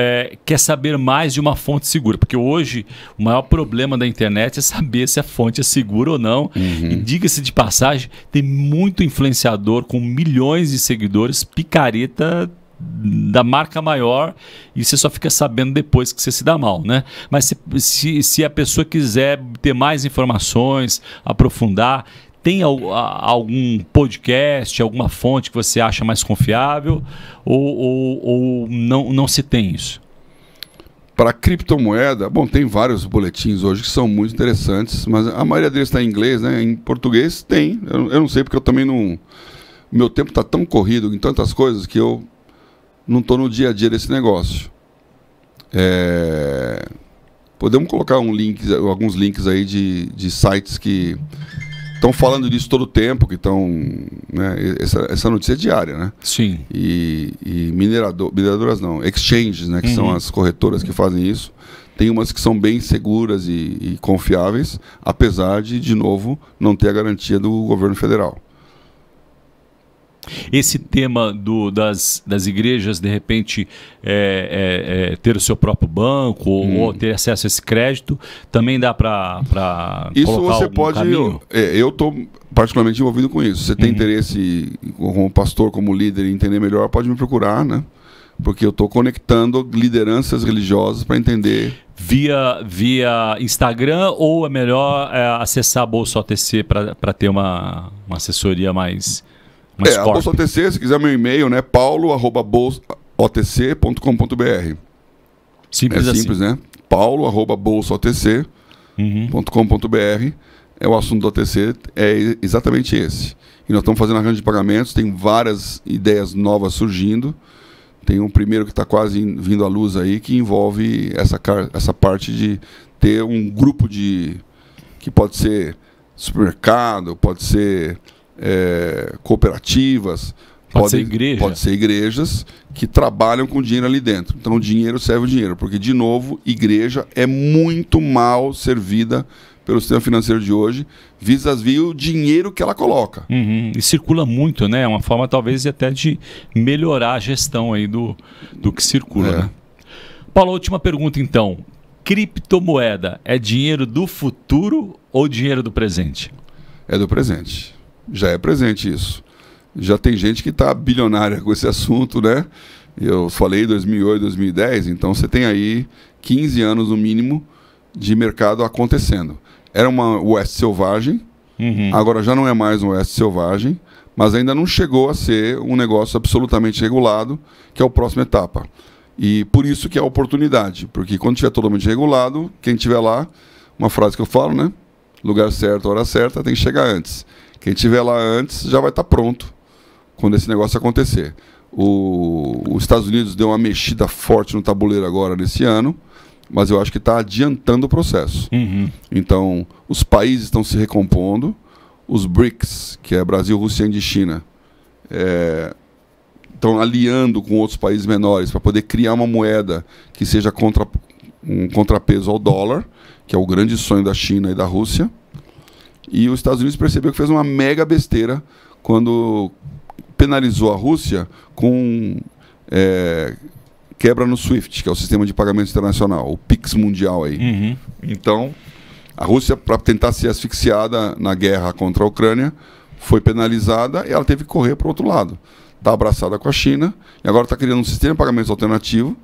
quer saber mais de uma fonte segura, porque hoje o maior problema da internet é saber se a fonte é segura ou não. E diga-se de passagem, tem muito influenciador com milhões de seguidores, picareta da marca maior, e você só fica sabendo depois que você se dá mal, né? Mas se a pessoa quiser ter mais informações, aprofundar, tem algum podcast, alguma fonte que você acha mais confiável ou não se tem isso? Para criptomoeda, bom, tem vários boletins hoje que são muito interessantes, mas a maioria deles está em inglês, né? Em português tem. Eu não sei porque eu também não... Meu tempo está tão corrido em tantas coisas que eu não estou no dia a dia desse negócio. Podemos colocar alguns links aí de sites que estão falando disso todo o tempo, que estão... Né, essa notícia é diária, né? Sim. E mineradoras não, exchanges, né, que são as corretoras que fazem isso. Tem umas que são bem seguras e confiáveis, apesar de novo, não ter a garantia do governo federal. Esse tema das igrejas, de repente, ter o seu próprio banco ou ter acesso a esse crédito, também dá para isso você pode. Eu estou particularmente envolvido com isso. Você tem interesse, como pastor, como líder, em entender melhor, pode me procurar, né? Porque eu estou conectando lideranças religiosas para entender. Via Instagram, ou é melhor acessar a Bolsa OTC para ter uma assessoria mais a Bolsa OTC, se quiser meu e-mail, né? paulo@bolsaotc.com.br. Simples assim. Simples, né? paulo@bolsaotc.com.br. O assunto do OTC é exatamente esse. E nós estamos fazendo arranjo de pagamentos, tem várias ideias novas surgindo. Tem um primeiro que está quase vindo à luz aí, que envolve essa parte de ter um grupo que pode ser supermercado, pode ser cooperativas, pode ser igreja. Pode ser igrejas que trabalham com dinheiro ali dentro. Então o dinheiro serve o dinheiro, porque, de novo, igreja é muito mal servida pelo sistema financeiro de hoje, vis-à-vis o dinheiro que ela coloca. E circula muito, né? É uma forma, talvez, até de melhorar a gestão aí do que circula. Né? Paulo, última pergunta, então. Criptomoeda é dinheiro do futuro ou dinheiro do presente? É do presente. Já é presente isso. Já tem gente que está bilionária com esse assunto, né? Eu falei 2008, 2010, então você tem aí 15 anos no mínimo de mercado acontecendo. Era uma oeste selvagem, agora já não é mais um oeste selvagem, mas ainda não chegou a ser um negócio absolutamente regulado, que é a próxima etapa. E por isso que é a oportunidade, porque quando estiver totalmente regulado, quem estiver lá, uma frase que eu falo, né? Lugar certo, hora certa, tem que chegar antes. Quem estiver lá antes já vai estar pronto quando esse negócio acontecer. Os Estados Unidos deu uma mexida forte no tabuleiro agora nesse ano, mas eu acho que está adiantando o processo. Então, os países estão se recompondo, os BRICS, que é Brasil, Rússia, Índia e China, estão aliando com outros países menores para poder criar uma moeda que seja um contrapeso ao dólar, que é o grande sonho da China e da Rússia. E os Estados Unidos percebeu que fez uma mega besteira quando penalizou a Rússia com quebra no SWIFT, que é o sistema de pagamento internacional, o PIX mundial aí. Então, a Rússia, para tentar ser asfixiada na guerra contra a Ucrânia, foi penalizada e ela teve que correr para o outro lado. Está abraçada com a China e agora está criando um sistema de pagamentos alternativo,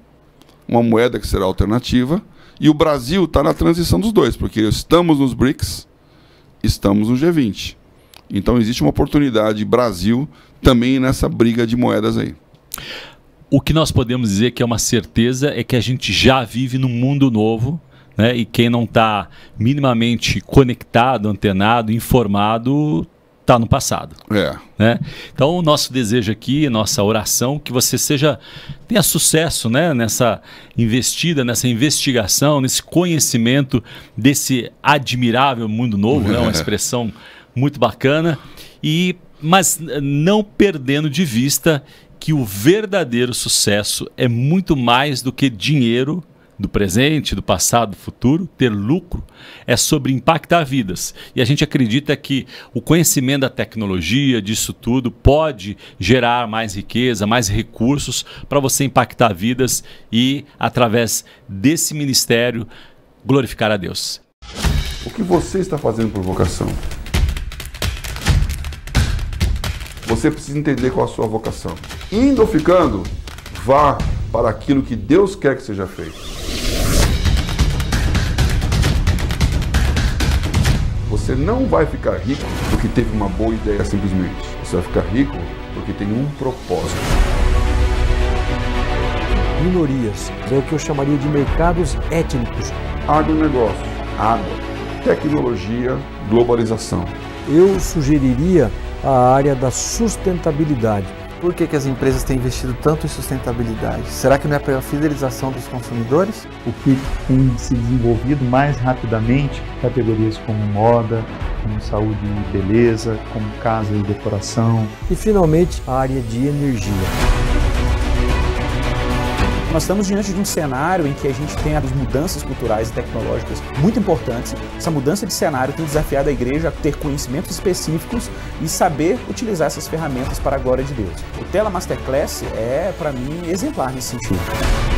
uma moeda que será alternativa, e o Brasil está na transição dos dois, porque estamos nos BRICS, estamos no G20. Então existe uma oportunidade Brasil também nessa briga de moedas aí. O que nós podemos dizer que é uma certeza é que a gente já vive num mundo novo, né? E quem não está minimamente conectado, antenado, informado, está no passado. Né? Então o nosso desejo aqui, nossa oração, que você tenha sucesso, né? Nessa investida, nessa investigação, nesse conhecimento desse admirável mundo novo, né? Uma expressão muito bacana, mas não perdendo de vista que o verdadeiro sucesso é muito mais do que dinheiro do presente, do passado, do futuro. Ter lucro é sobre impactar vidas. E a gente acredita que o conhecimento da tecnologia, disso tudo, pode gerar mais riqueza, mais recursos para você impactar vidas e, através desse ministério, glorificar a Deus. O que você está fazendo por vocação? Você precisa entender qual a sua vocação. Indo ou ficando, vá para aquilo que Deus quer que seja feito. Você não vai ficar rico porque teve uma boa ideia simplesmente. Você vai ficar rico porque tem um propósito. minorias, é o que eu chamaria de mercados étnicos. Agronegócio, água, tecnologia, globalização. Eu sugeriria a área da sustentabilidade. Por que as empresas têm investido tanto em sustentabilidade? Será que não é pela fidelização dos consumidores? O que tem se desenvolvido mais rapidamente, categorias como moda, como saúde e beleza, como casa e decoração. E, finalmente, a área de energia. Nós estamos diante de um cenário em que a gente tem as mudanças culturais e tecnológicas muito importantes. Essa mudança de cenário tem desafiado a igreja a ter conhecimentos específicos e saber utilizar essas ferramentas para a glória de Deus. O Tela Masterclass é, para mim, exemplar nesse sentido.